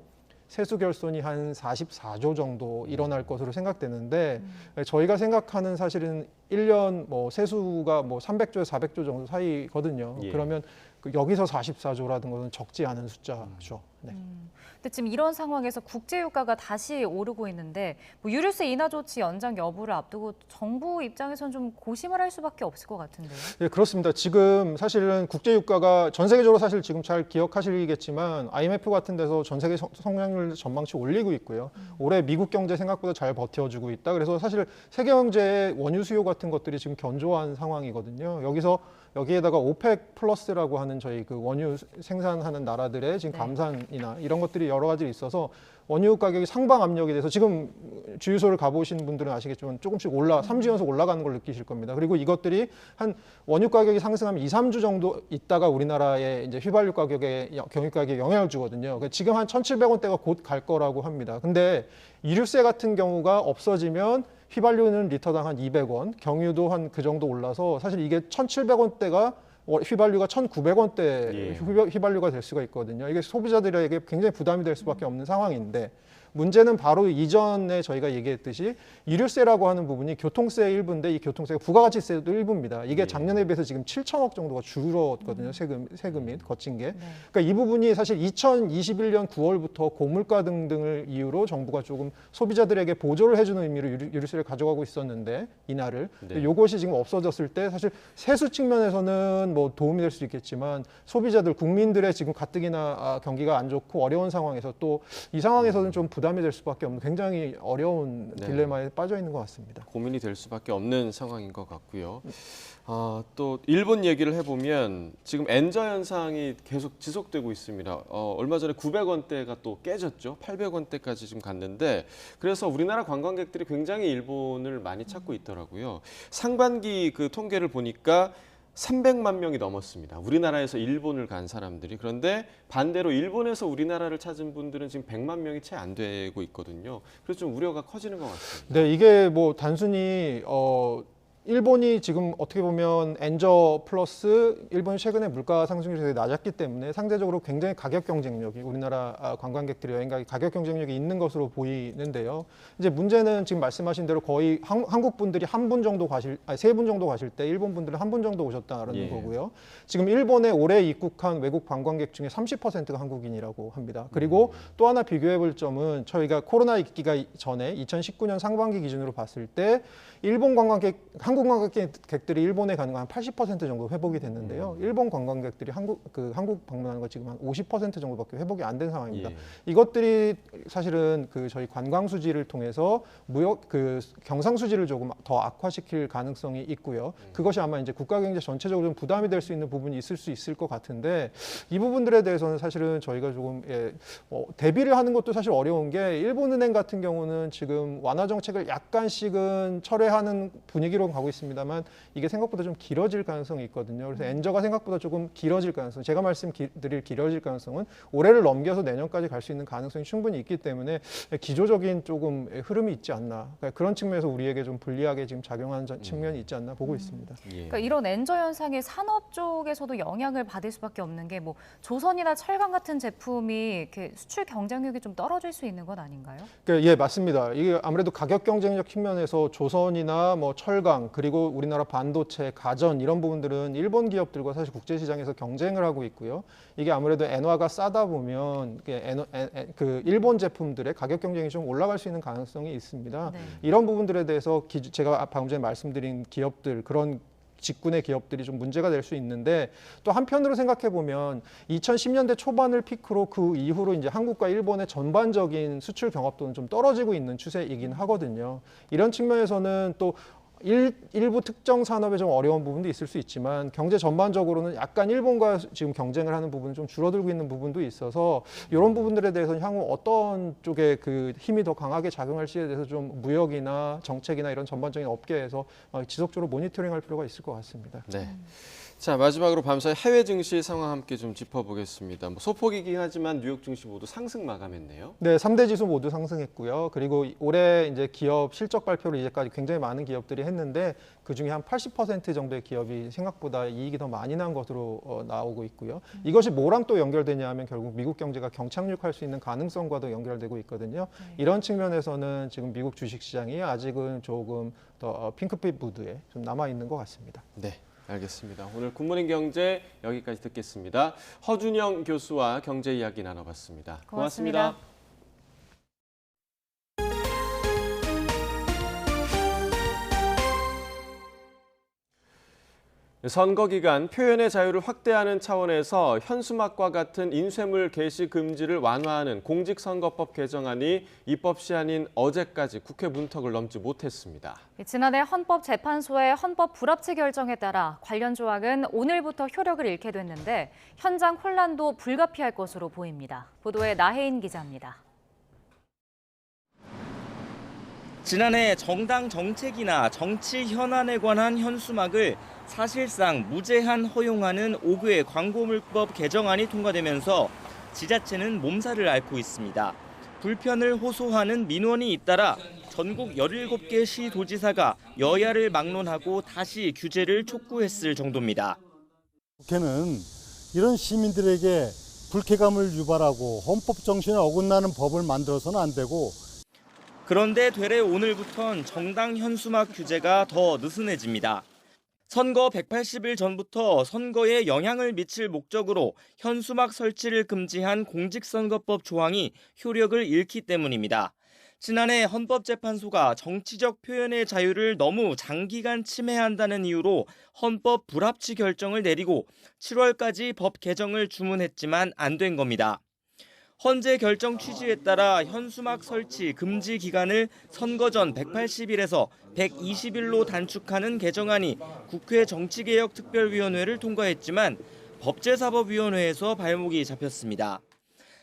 세수 결손이 한 44조 정도 일어날 것으로 생각되는데 저희가 생각하는 사실은 1년 뭐 세수가 뭐 300조에서 400조 정도 사이거든요. 그러면 여기서 44조라는 것은 적지 않은 숫자죠. 네. 근데 지금 이런 상황에서 국제유가가 다시 오르고 있는데 뭐 유류세 인하 조치 연장 여부를 앞두고 정부 입장에서는 좀 고심을 할 수밖에 없을 것 같은데요. 네, 그렇습니다. 지금 사실은 국제유가가 전 세계적으로 사실 지금 잘 기억하시겠지만 IMF 같은 데서 전 세계 성장률 전망치 올리고 있고요. 올해 미국 경제 생각보다 잘 버텨주고 있다. 그래서 사실 세계 경제의 원유 수요 같은 것들이 지금 견조한 상황이거든요. 여기에다가 오펙 플러스라고 하는 저희 그 원유 생산하는 나라들의 지금 감산이나 이런 것들이 여러 가지 있어서 원유 가격이 상방 압력에 대해서 지금 주유소를 가보신 분들은 아시겠지만 조금씩 3주 연속 올라가는 걸 느끼실 겁니다. 그리고 이것들이 한 원유 가격이 상승하면 2, 3주 정도 있다가 우리나라의 이제 휘발유 가격에 경유 가격에 영향을 주거든요. 지금 한 1,700원대가 곧 갈 거라고 합니다. 근데 이류세 같은 경우가 없어지면 휘발유는 리터당 한 200원, 경유도 한 그 정도 올라서 사실 이게 1,700원대가 휘발유가 1,900원대 휘발유가 될 수가 있거든요. 이게 소비자들에게 굉장히 부담이 될 수밖에 없는 상황인데 문제는 바로 이전에 저희가 얘기했듯이 이류세라고 하는 부분이 교통세의 일부인데 이 교통세가 부가가치세도 일부입니다. 이게 작년에 비해서 지금 7천억 정도가 줄었거든요. 세금이 거친 게. 그러니까 이 부분이 사실 2021년 9월부터 고물가 등등을 이유로 정부가 조금 소비자들에게 보조를 해주는 의미로 이류세를 가져가고 있었는데 이날을. 이것이 지금 없어졌을 때 사실 세수 측면에서는 뭐 도움이 될 수 있겠지만 소비자들, 국민들의 지금 가뜩이나 경기가 안 좋고 어려운 상황에서 또 이 상황에서는 좀 부담이 될 수밖에 없는 굉장히 어려운 네. 딜레마에 빠져 있는 것 같습니다. 고민이 될 수밖에 없는 상황인 것 같고요. 또 일본 얘기를 해보면 지금 엔저 현상이 계속 지속되고 있습니다. 얼마 전에 900원대가 또 깨졌죠. 800원대까지 지금 갔는데 그래서 우리나라 관광객들이 굉장히 일본을 많이 찾고 있더라고요. 상반기 그 통계를 보니까 300만 명이 넘었습니다. 우리나라에서 일본을 간 사람들이. 그런데 반대로 일본에서 우리나라를 찾은 분들은 지금 100만 명이 채 안 되고 있거든요. 그래서 좀 우려가 커지는 것 같습니다. 네, 이게 뭐 단순히 일본이 지금 어떻게 보면 엔저 플러스 일본이 최근에 물가 상승률이 되게 낮았기 때문에 상대적으로 굉장히 가격 경쟁력이 우리나라 관광객들이 여행 가기 가격 경쟁력이 있는 것으로 보이는데요. 이제 문제는 지금 말씀하신 대로 거의 한국 분들이 한 분 정도 세 분 정도 가실 때 일본 분들은 한 분 정도 오셨다라는 거고요. 지금 일본에 올해 입국한 외국 관광객 중에 30%가 한국인이라고 합니다. 그리고 또 하나 비교해 볼 점은 저희가 코로나 있기가 전에 2019년 상반기 기준으로 봤을 때 일본 한국 관광객들이 일본에 가는 거 한 80% 정도 회복이 됐는데요. 일본 관광객들이 한국 방문하는 거 지금 한 50% 정도밖에 회복이 안 된 상황입니다. 이것들이 사실은 저희 관광 수지를 통해서 경상 수지를 조금 더 악화시킬 가능성이 있고요. 그것이 아마 이제 국가 경제 전체적으로 좀 부담이 될 수 있는 부분이 있을 수 있을 것 같은데 이 부분들에 대해서는 사실은 저희가 조금 대비를 하는 것도 사실 어려운 게 일본은행 같은 경우는 지금 완화 정책을 약간씩은 철회하는 분위기로 가고 있습니다만 이게 생각보다 좀 길어질 가능성이 있거든요. 그래서 엔저가 생각보다 조금 길어질 가능성, 제가 말씀드릴 길어질 가능성은 올해를 넘겨서 내년까지 갈 수 있는 가능성이 충분히 있기 때문에 기조적인 조금 흐름이 있지 않나. 그러니까 그런 측면에서 우리에게 좀 불리하게 지금 작용하는 측면이 있지 않나 보고 있습니다. 그러니까 이런 엔저 현상이 산업 쪽에서도 영향을 받을 수밖에 없는 게 뭐 조선이나 철강 같은 제품이 이렇게 수출 경쟁력이 좀 떨어질 수 있는 건 아닌가요? 그러니까 맞습니다. 이게 아무래도 가격 경쟁력 측면에서 조선이나 뭐 철강 그리고 우리나라 반도체, 가전 이런 부분들은 일본 기업들과 사실 국제 시장에서 경쟁을 하고 있고요. 이게 아무래도 엔화가 싸다 보면 일본 제품들의 가격 경쟁이 좀 올라갈 수 있는 가능성이 있습니다. 이런 부분들에 대해서 제가 방금 전에 말씀드린 기업들 그런 직군의 기업들이 좀 문제가 될 수 있는데 또 한편으로 생각해 보면 2010년대 초반을 피크로 그 이후로 이제 한국과 일본의 전반적인 수출 경합도는 좀 떨어지고 있는 추세이긴 하거든요. 이런 측면에서는 또 일부 특정 산업에 좀 어려운 부분도 있을 수 있지만 경제 전반적으로는 약간 일본과 지금 경쟁을 하는 부분은 좀 줄어들고 있는 부분도 있어서 이런 부분들에 대해서는 향후 어떤 쪽에 힘이 더 강하게 작용할지에 대해서 좀 무역이나 정책이나 이런 전반적인 업계에서 지속적으로 모니터링할 필요가 있을 것 같습니다. 네. 자, 마지막으로 밤사이 해외 증시 상황 함께 좀 짚어보겠습니다. 소폭이긴 하지만 뉴욕 증시 모두 상승 마감했네요. 네, 3대 지수 모두 상승했고요. 그리고 올해 이제 기업 실적 발표를 이제까지 굉장히 많은 기업들이 했는데 그 중에 한 80% 정도의 기업이 생각보다 이익이 더 많이 난 것으로 나오고 있고요. 이것이 뭐랑 또 연결되냐 하면 결국 미국 경제가 경착륙할 수 있는 가능성과도 연결되고 있거든요. 이런 측면에서는 지금 미국 주식시장이 아직은 조금 더 핑크빛 무드에 좀 남아있는 것 같습니다. 네. 알겠습니다. 오늘 굿모닝 경제 여기까지 듣겠습니다. 허준영 교수와 경제 이야기 나눠봤습니다. 고맙습니다. 선거 기간 표현의 자유를 확대하는 차원에서 현수막과 같은 인쇄물 게시 금지를 완화하는 공직선거법 개정안이 입법 시한인 어제까지 국회 문턱을 넘지 못했습니다. 지난해 헌법재판소의 헌법 불합치 결정에 따라 관련 조항은 오늘부터 효력을 잃게 됐는데 현장 혼란도 불가피할 것으로 보입니다. 보도에 나혜인 기자입니다. 지난해 정당 정책이나 정치 현안에 관한 현수막을 사실상 무제한 허용하는 5개 광고물법 개정안이 통과되면서 지자체는 몸살을 앓고 있습니다. 불편을 호소하는 민원이 잇따라 전국 17개 시도지사가 여야를 막론하고 다시 규제를 촉구했을 정도입니다. 국회는 이런 시민들에게 불쾌감을 유발하고 헌법 정신에 어긋나는 법을 만들어서는 안 되고 그런데 되레 오늘부턴 정당 현수막 규제가 더 느슨해집니다. 선거 180일 전부터 선거에 영향을 미칠 목적으로 현수막 설치를 금지한 공직선거법 조항이 효력을 잃기 때문입니다. 지난해 헌법재판소가 정치적 표현의 자유를 너무 장기간 침해한다는 이유로 헌법 불합치 결정을 내리고 7월까지 법 개정을 주문했지만 안 된 겁니다. 헌재 결정 취지에 따라 현수막 설치 금지 기간을 선거 전 180일에서 120일로 단축하는 개정안이 국회 정치개혁특별위원회를 통과했지만 법제사법위원회에서 발목이 잡혔습니다.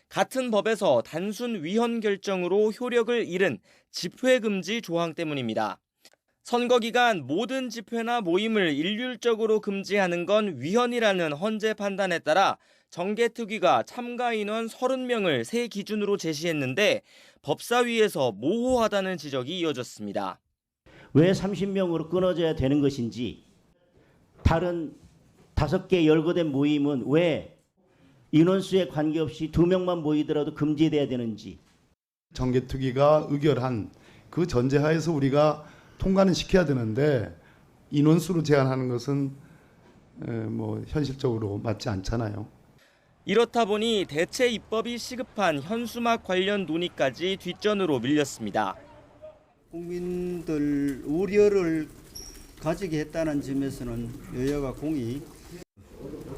같은 법에서 단순 위헌 결정으로 효력을 잃은 집회금지 조항 때문입니다. 선거 기간 모든 집회나 모임을 일률적으로 금지하는 건 위헌이라는 헌재 판단에 따라 정개특위가 참가 인원 30명을 새 기준으로 제시했는데 법사위에서 모호하다는 지적이 이어졌습니다. 왜 30명으로 끊어져야 되는 것인지, 다른 5개 열거된 모임은 왜 인원수에 관계없이 2명만 모이더라도 금지돼야 되는지. 정개특위가 의결한 그 전제하에서 우리가 통과는 시켜야 되는데 인원수로 제한하는 것은 현실적으로 맞지 않잖아요. 이렇다 보니 대체 입법이 시급한 현수막 관련 논의까지 뒷전으로 밀렸습니다. 국민들 우려를 가지게 했다는 점에서는 여야가 공히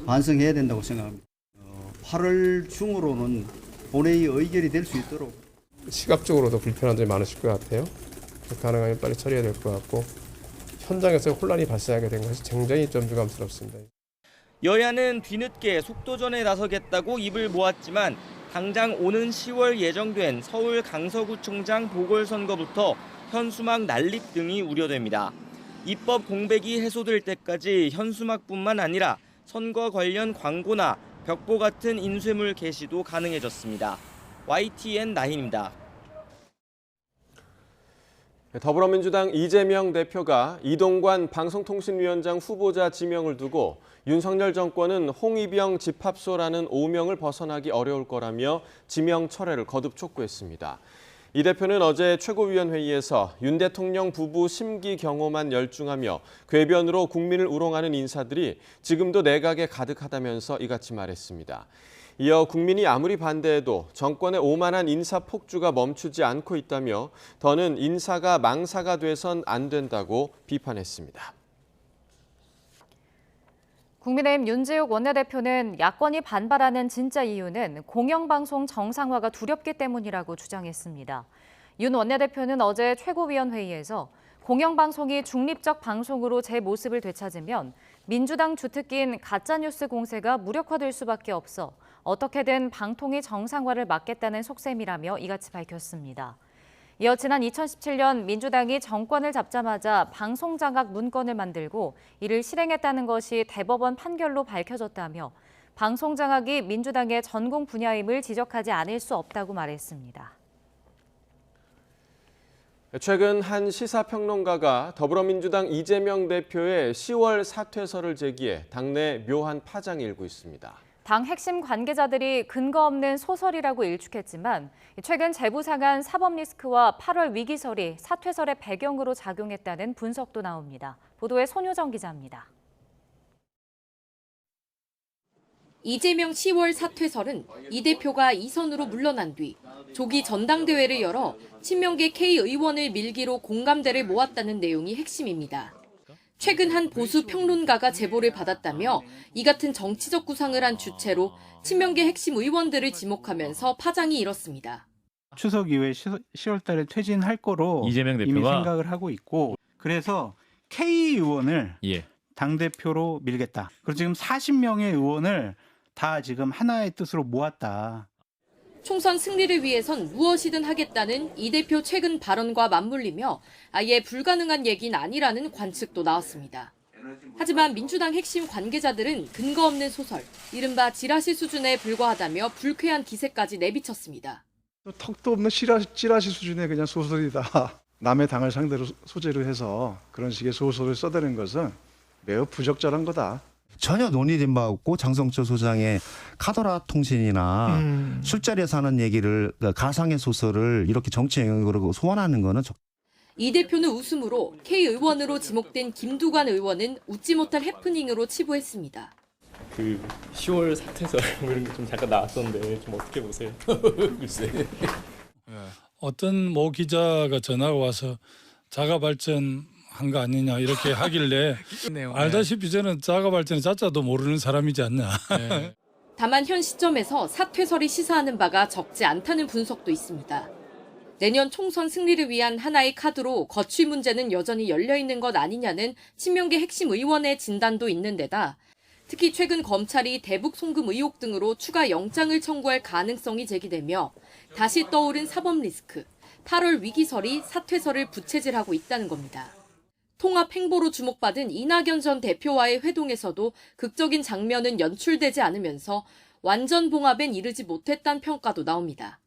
반성해야 된다고 생각합니다. 8월 중으로는 본회의 의결이 될 수 있도록. 시각적으로도 불편한 점이 많으실 것 같아요. 가능하면 빨리 처리해야 될 것 같고 현장에서 혼란이 발생하게 된 것이 굉장히 좀 유감스럽습니다. 여야는 뒤늦게 속도전에 나서겠다고 입을 모았지만 당장 오는 10월 예정된 서울 강서구청장 보궐선거부터 현수막 난립 등이 우려됩니다. 입법 공백이 해소될 때까지 현수막뿐만 아니라 선거 관련 광고나 벽보 같은 인쇄물 게시도 가능해졌습니다. YTN 나인입니다. 더불어민주당 이재명 대표가 이동관 방송통신위원장 후보자 지명을 두고 윤석열 정권은 홍위병 집합소라는 오명을 벗어나기 어려울 거라며 지명 철회를 거듭 촉구했습니다. 이 대표는 어제 최고위원회의에서 윤 대통령 부부 심기 경호만 열중하며 궤변으로 국민을 우롱하는 인사들이 지금도 내각에 가득하다면서 이같이 말했습니다. 이어 국민이 아무리 반대해도 정권의 오만한 인사 폭주가 멈추지 않고 있다며 더는 인사가 망사가 돼선 안 된다고 비판했습니다. 국민의힘 윤지욱 원내대표는 야권이 반발하는 진짜 이유는 공영방송 정상화가 두렵기 때문이라고 주장했습니다. 윤 원내대표는 어제 최고위원회의에서 공영방송이 중립적 방송으로 제 모습을 되찾으면 민주당 주특기인 가짜뉴스 공세가 무력화될 수밖에 없어 어떻게든 방통위 정상화를 막겠다는 속셈이라며 이같이 밝혔습니다. 이어 지난 2017년 민주당이 정권을 잡자마자 방송장악 문건을 만들고 이를 실행했다는 것이 대법원 판결로 밝혀졌다며 방송장악이 민주당의 전공 분야임을 지적하지 않을 수 없다고 말했습니다. 최근 한 시사평론가가 더불어민주당 이재명 대표의 10월 사퇴설을 제기해 당내 묘한 파장이 일고 있습니다. 당 핵심 관계자들이 근거 없는 소설이라고 일축했지만 최근 재부상한 사법 리스크와 8월 위기설이 사퇴설의 배경으로 작용했다는 분석도 나옵니다. 보도에 손효정 기자입니다. 이재명 10월 사퇴설은 이 대표가 이선으로 물러난 뒤 조기 전당대회를 열어 친명계 K의원을 밀기로 공감대를 모았다는 내용이 핵심입니다. 최근 한 보수 평론가가 제보를 받았다며 이 같은 정치적 구상을 한 주체로 친명계 핵심 의원들을 지목하면서 파장이 일었습니다. 추석 이후에 10월 달에 퇴진할 거로 이재명 대표가 이미 생각을 하고 있고, 그래서 K 의원을 당대표로 밀겠다. 그리고 지금 40명의 의원을 다 지금 하나의 뜻으로 모았다. 총선 승리를 위해선 무엇이든 하겠다는 이 대표 최근 발언과 맞물리며 아예 불가능한 얘기는 아니라는 관측도 나왔습니다. 하지만 민주당 핵심 관계자들은 근거 없는 소설, 이른바 찌라시 수준에 불과하다며 불쾌한 기세까지 내비쳤습니다. 턱도 없는 찌라시 수준의 그냥 소설이다. 남의 당을 상대로 소재로 해서 그런 식의 소설을 써대는 것은 매우 부적절한 거다. 전혀 논의된 바 없고 장성철 소장의 카더라 통신이나 술자리에서 하는 얘기를, 가상의 소설을 이렇게 정치 영역으로 소환하는 거는 이 대표는 웃음으로 K 의원으로 지목된 김두관 의원은 웃지 못할 해프닝으로 치부했습니다. 그 10월 사퇴설 이런 게 좀 잠깐 나왔었는데 좀 어떻게 보세요? 글쎄. 어떤 모 기자가 전화가 와서 자가 발전한 거 아니냐 이렇게 하길래 알다시피 저는 자가 발전의 자자도 모르는 사람이지 않나. 다만 현 시점에서 사퇴설이 시사하는 바가 적지 않다는 분석도 있습니다. 내년 총선 승리를 위한 하나의 카드로 거취 문제는 여전히 열려있는 것 아니냐는 친명계 핵심 의원의 진단도 있는 데다 특히 최근 검찰이 대북 송금 의혹 등으로 추가 영장을 청구할 가능성이 제기되며 다시 떠오른 사법 리스크, 8월 위기설이 사퇴설을 부채질하고 있다는 겁니다. 통합 행보로 주목받은 이낙연 전 대표와의 회동에서도 극적인 장면은 연출되지 않으면서 완전 봉합엔 이르지 못했다는 평가도 나옵니다.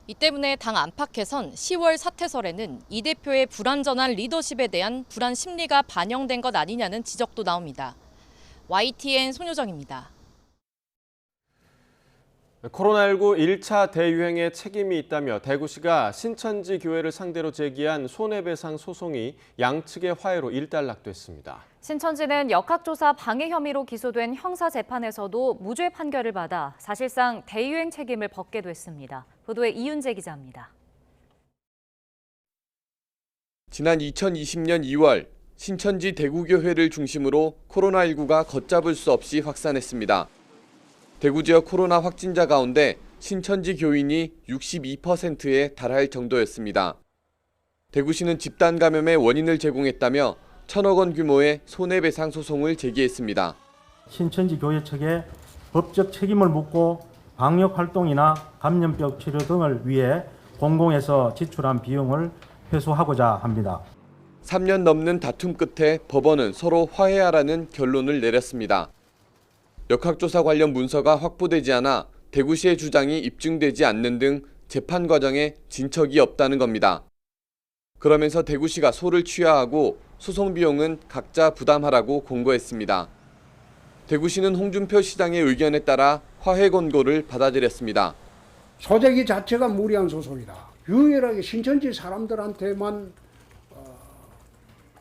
이 때문에 당 안팎에선 10월 사퇴설에는 이 대표의 불완전한 리더십에 대한 불안 심리가 반영된 것 아니냐는 지적도 나옵니다. YTN 손효정입니다. 코로나19 1차 대유행에 책임이 있다며 대구시가 신천지 교회를 상대로 제기한 손해배상 소송이 양측의 화해로 일단락됐습니다. 신천지는 역학조사 방해 혐의로 기소된 형사재판에서도 무죄 판결을 받아 사실상 대유행 책임을 벗게 됐습니다. 보도에 이윤재 기자입니다. 지난 2020년 2월 신천지 대구교회를 중심으로 코로나19가 걷잡을 수 없이 확산했습니다. 대구 지역 코로나 확진자 가운데 신천지 교인이 62%에 달할 정도였습니다. 대구시는 집단 감염의 원인을 제공했다며 1,000억 원 규모의 손해배상 소송을 제기했습니다. 신천지 교회 측에 법적 책임을 묻고 방역 활동이나 감염병 치료 등을 위해 공공에서 지출한 비용을 회수하고자 합니다. 3년 넘는 다툼 끝에 법원은 서로 화해하라는 결론을 내렸습니다. 역학조사 관련 문서가 확보되지 않아 대구시의 주장이 입증되지 않는 등 재판 과정에 진척이 없다는 겁니다. 그러면서 대구시가 소를 취하하고 소송 비용은 각자 부담하라고 공고했습니다. 대구시는 홍준표 시장의 의견에 따라 화해 권고를 받아들였습니다. 소재기 자체가 무리한 소송이다. 유일하게 신천지 사람들한테만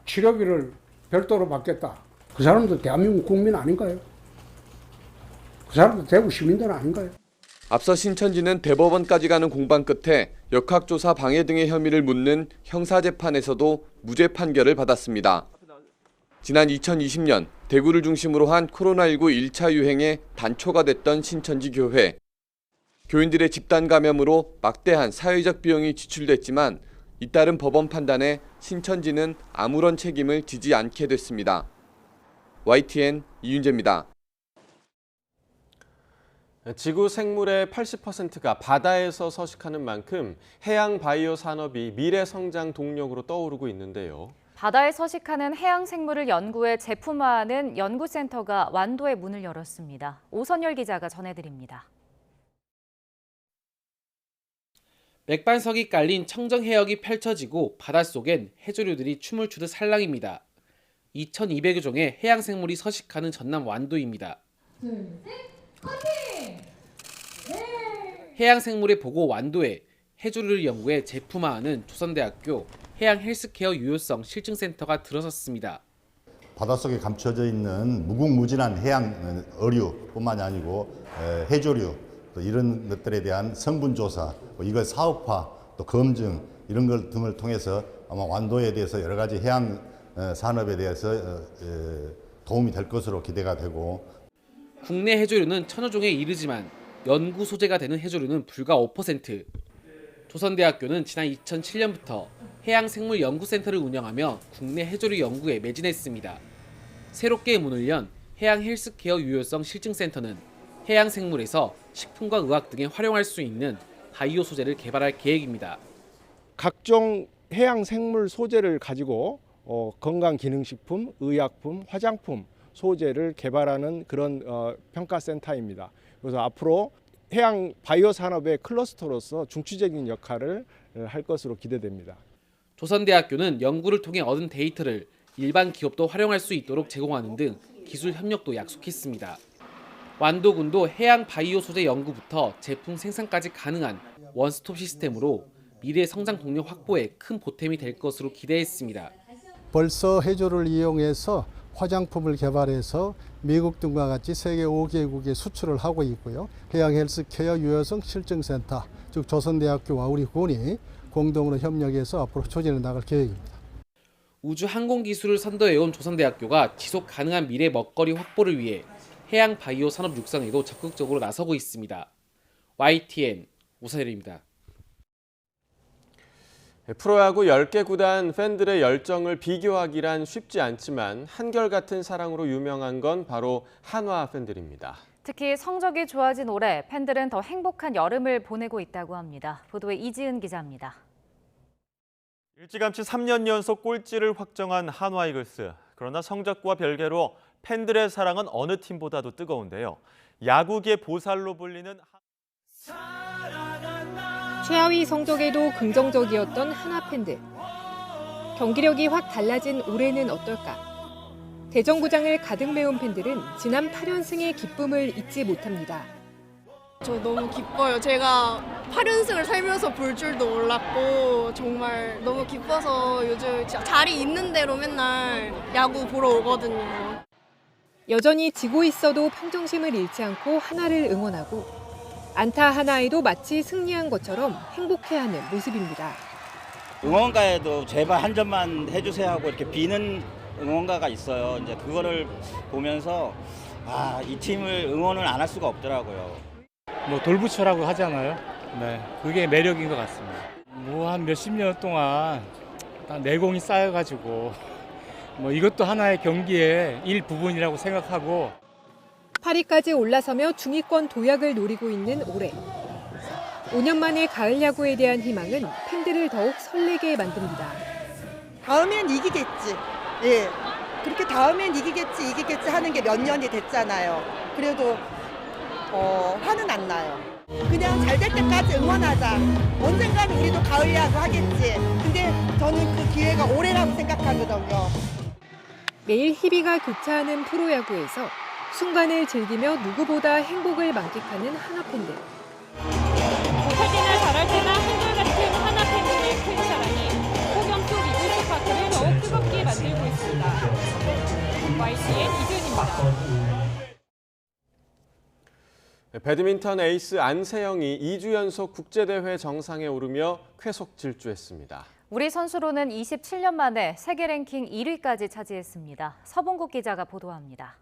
치료비를 별도로 받겠다. 그 사람도 대한민국 국민 아닌가요? 그 사람도 대구 시민들 아닌가요? 앞서 신천지는 대법원까지 가는 공방 끝에 역학조사 방해 등의 혐의를 묻는 형사재판에서도 무죄 판결을 받았습니다. 지난 2020년 대구를 중심으로 한 코로나19 1차 유행에 단초가 됐던 신천지 교회. 교인들의 집단 감염으로 막대한 사회적 비용이 지출됐지만 잇따른 법원 판단에 신천지는 아무런 책임을 지지 않게 됐습니다. YTN 이윤재입니다. 지구 생물의 80%가 바다에서 서식하는 만큼 해양 바이오 산업이 미래 성장 동력으로 떠오르고 있는데요. 바다에 서식하는 해양 생물을 연구해 제품화하는 연구센터가 완도에 문을 열었습니다. 오선열 기자가 전해드립니다. 맥반석이 깔린 청정 해역이 펼쳐지고 바닷속엔 해조류들이 춤을 추듯 살랑입니다. 2,200여 종의 해양 생물이 서식하는 전남 완도입니다. 해양 생물의 보고 완도에 해조류를 연구해 제품화하는 조선대학교 해양 헬스케어 유효성 실증센터가 들어섰습니다. 바닷속에 감춰져 있는 무궁무진한 해양 어류뿐만이 아니고 해조류 또 이런 것들에 대한 성분 조사, 이걸 사업화, 또 검증 이런 것 등을 통해서 아마 완도에 대해서 여러 가지 해양 산업에 대해서 도움이 될 것으로 기대가 되고 국내 해조류는 1,000여 종에 이르지만 연구 소재가 되는 해조류는 불과 5%. 조선대학교는 지난 2007년부터 해양생물연구센터를 운영하며 국내 해조류 연구에 매진했습니다. 새롭게 문을 연 해양 헬스케어 유효성 실증센터는 해양생물에서 식품과 의학 등에 활용할 수 있는 바이오 소재를 개발할 계획입니다. 각종 해양생물 소재를 가지고 건강기능식품, 의약품, 화장품 소재를 개발하는 그런 평가센터입니다. 그래서 앞으로 해양 바이오 산업의 클러스터로서 중추적인 역할을 할 것으로 기대됩니다. 조선대학교는 연구를 통해 얻은 데이터를 일반 기업도 활용할 수 있도록 제공하는 등 기술 협력도 약속했습니다. 완도군도 해양 바이오 소재 연구부터 제품 생산까지 가능한 원스톱 시스템으로 미래 성장 동력 확보에 큰 보탬이 될 것으로 기대했습니다. 벌써 해조를 이용해서 화장품을 개발해서 미국 등과 같이 세계 5개국에 수출을 하고 있고요. 해양 헬스케어 유효성 실증센터, 즉 조선대학교와 우리 군이 공동으로 협력해서 앞으로 추진해 나갈 계획입니다. 우주 항공 기술을 선도해온 조선대학교가 지속 가능한 미래 먹거리 확보를 위해 해양 바이오 산업 육성에도 적극적으로 나서고 있습니다. YTN 오사일입니다. 프로야구 10개 구단 팬들의 열정을 비교하기란 쉽지 않지만 한결같은 사랑으로 유명한 건 바로 한화 팬들입니다. 특히 성적이 좋아진 올해 팬들은 더 행복한 여름을 보내고 있다고 합니다. 보도에 이지은 기자입니다. 일찌감치 3년 연속 꼴찌를 확정한 한화 이글스. 그러나 성적과 별개로 팬들의 사랑은 어느 팀보다도 뜨거운데요. 야구계 보살로 불리는 최하위 성적에도 긍정적이었던 한화 팬들. 경기력이 확 달라진 올해는 어떨까? 대전구장을 가득 메운 팬들은 지난 8연승의 기쁨을 잊지 못합니다. 저 너무 기뻐요. 제가 8연승을 살면서 볼 줄도 몰랐고 정말 너무 기뻐서 요즘 자리 있는 대로 맨날 야구 보러 오거든요. 여전히 지고 있어도 평정심을 잃지 않고 하나를 응원하고 안타 하나에도 마치 승리한 것처럼 행복해하는 모습입니다. 응원가에도 제발 한 점만 해주세요 하고 이렇게 비는 응원가가 있어요. 이제 그거를 보면서 이 팀을 응원을 안 할 수가 없더라고요. 뭐 돌부처라고 하잖아요. 네, 그게 매력인 것 같습니다. 뭐 한 몇십 년 동안 내공이 쌓여가지고 뭐 이것도 하나의 경기의 일부분이라고 생각하고 8위까지 올라서며 중위권 도약을 노리고 있는 올해. 5년 만에 가을 야구에 대한 희망은 팬들을 더욱 설레게 만듭니다. 다음엔 이기겠지. 예. 그렇게 다음엔 이기겠지 하는 게 몇 년이 됐잖아요. 그래도 화는 안 나요. 그냥 잘 될 때까지 응원하자. 언젠가는 우리도 가을 야구 하겠지. 근데 저는 그 기회가 올해라고 생각하거든요. 매일 희비가 교차하는 프로야구에서 순간을 즐기며 누구보다 행복을 만끽하는 한화 팬들. 못할 때나 잘할 때나 한결같은 한화 팬들의 큰 사랑이 폭염 속 이글스 파크를 더욱 뜨겁게 만들고 있습니다. YTN 이준입니다. 배드민턴 에이스 안세영이 2주 연속 국제대회 정상에 오르며 쾌속 질주했습니다. 우리 선수로는 27년 만에 세계 랭킹 1위까지 차지했습니다. 서봉국 기자가 보도합니다.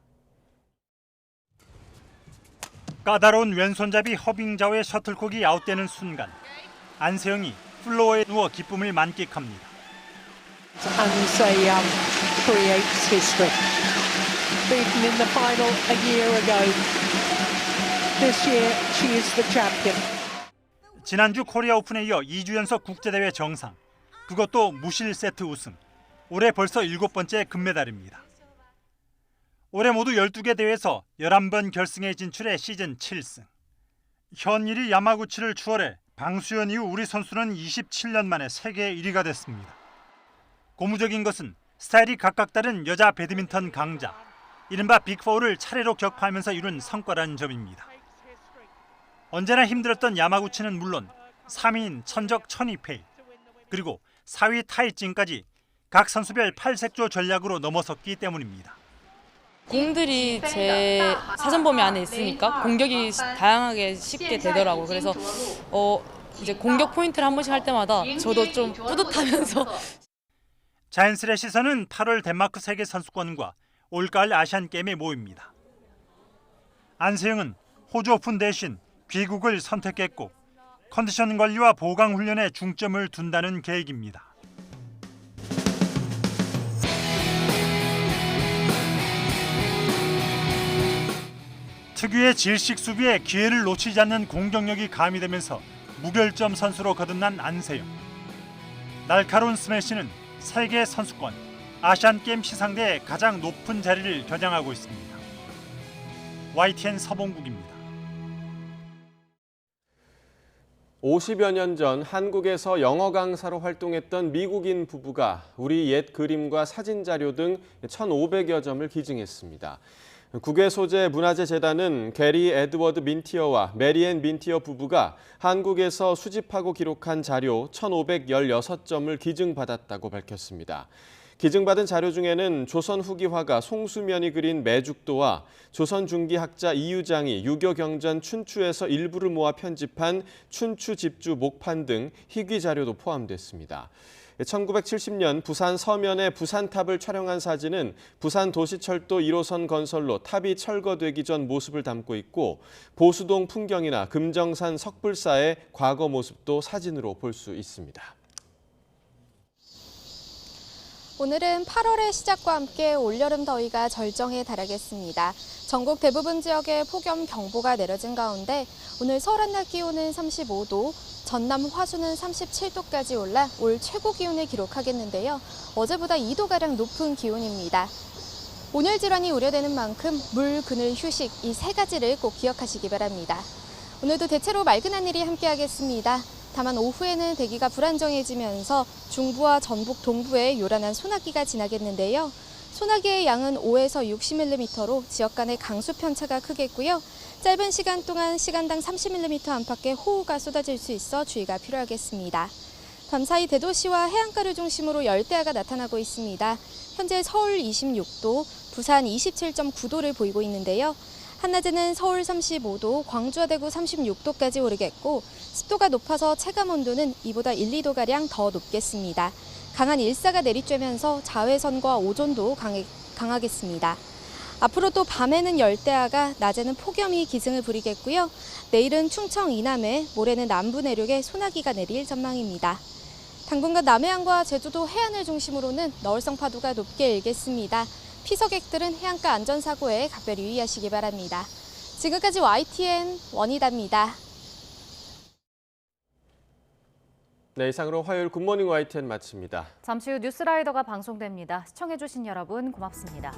까다로운 왼손잡이 허빙자오의 셔틀콕이 아웃되는 순간 안세영이 플로어에 누워 기쁨을 만끽합니다. Anseong creates history. Beaten in the final a year ago. This year she is the champion. 지난주 코리아 오픈에 이어 2주 연속 국제대회 정상. 그것도 무실 세트 우승. 올해 벌써 7번째 금메달입니다. 올해 모두 12개 대회에서 11번 결승에 진출해 시즌 7승. 현 1위 야마구치를 추월해 방수현 이후 우리 선수는 27년 만에 세계 1위가 됐습니다. 고무적인 것은 스타일이 각각 다른 여자 배드민턴 강자, 이른바 빅4를 차례로 격파하면서 이룬 성과라는 점입니다. 언제나 힘들었던 야마구치는 물론 3위인 천적 1002패, 그리고 4위 타이찐까지 각 선수별 8색조 전략으로 넘어섰기 때문입니다. 공들이 제 사전 범위 안에 있으니까 공격이 다양하게 쉽게 되더라고요. 그래서 이제 공격 포인트를 한 번씩 할 때마다 저도 좀 뿌듯하면서. 자연스레 시선은 8월 덴마크 세계 선수권과 올가을 아시안게임에 모입니다. 안세영은 호주 오픈 대신 귀국을 선택했고 컨디션 관리와 보강 훈련에 중점을 둔다는 계획입니다. 특유의 질식 수비에 기회를 놓치지 않는 공격력이 가미되면서 무결점 선수로 거듭난 안세영. 날카로운 스매시는 세계 선수권, 아시안게임 시상대에 가장 높은 자리를 겨냥하고 있습니다. YTN 서봉국입니다. 50여 년 전 한국에서 영어 강사로 활동했던 미국인 부부가 우리 옛 그림과 사진 자료 등 1,500여 점을 기증했습니다. 국외 소재 문화재 재단은 게리 에드워드 민티어와 메리앤 민티어 부부가 한국에서 수집하고 기록한 자료 1,516점을 기증받았다고 밝혔습니다. 기증받은 자료 중에는 조선 후기 화가 송수면이 그린 매죽도와 조선 중기 학자 이유장이 유교 경전 춘추에서 일부를 모아 편집한 춘추 집주 목판 등 희귀 자료도 포함됐습니다. 1970년 부산 서면의 부산탑을 촬영한 사진은 부산도시철도 1호선 건설로 탑이 철거되기 전 모습을 담고 있고 보수동 풍경이나 금정산 석불사의 과거 모습도 사진으로 볼 수 있습니다. 오늘은 8월의 시작과 함께 올여름 더위가 절정에 달하겠습니다. 전국 대부분 지역에 폭염경보가 내려진 가운데 오늘 서울 한낮 기온은 35도, 전남 화수는 37도까지 올라 올 최고 기온을 기록하겠는데요. 어제보다 2도가량 높은 기온입니다. 온열 질환이 우려되는 만큼 물, 그늘, 휴식 이 세 가지를 꼭 기억하시기 바랍니다. 오늘도 대체로 맑은 하늘이 함께하겠습니다. 다만 오후에는 대기가 불안정해지면서 중부와 전북 동부에 요란한 소나기가 지나겠는데요. 소나기의 양은 5에서 60mm로 지역 간의 강수 편차가 크겠고요. 짧은 시간 동안 시간당 30mm 안팎의 호우가 쏟아질 수 있어 주의가 필요하겠습니다. 밤사이 대도시와 해안가를 중심으로 열대야가 나타나고 있습니다. 현재 서울 26도, 부산 27.9도를 보이고 있는데요. 한낮에는 서울 35도, 광주와 대구 36도까지 오르겠고 습도가 높아서 체감 온도는 이보다 1, 2도가량 더 높겠습니다. 강한 일사가 내리쬐면서 자외선과 오존도 강하겠습니다. 앞으로 또 밤에는 열대야가, 낮에는 폭염이 기승을 부리겠고요. 내일은 충청 이남에, 모레는 남부 내륙에 소나기가 내릴 전망입니다. 당분간 남해안과 제주도 해안을 중심으로는 너울성 파도가 높게 일겠습니다. 피서객들은 해안가 안전사고에 각별히 유의하시기 바랍니다. 지금까지 YTN 원희다입니다. 네, 이상으로 화요일 굿모닝 YTN 마칩니다. 잠시 후 뉴스라이더가 방송됩니다. 시청해주신 여러분 고맙습니다.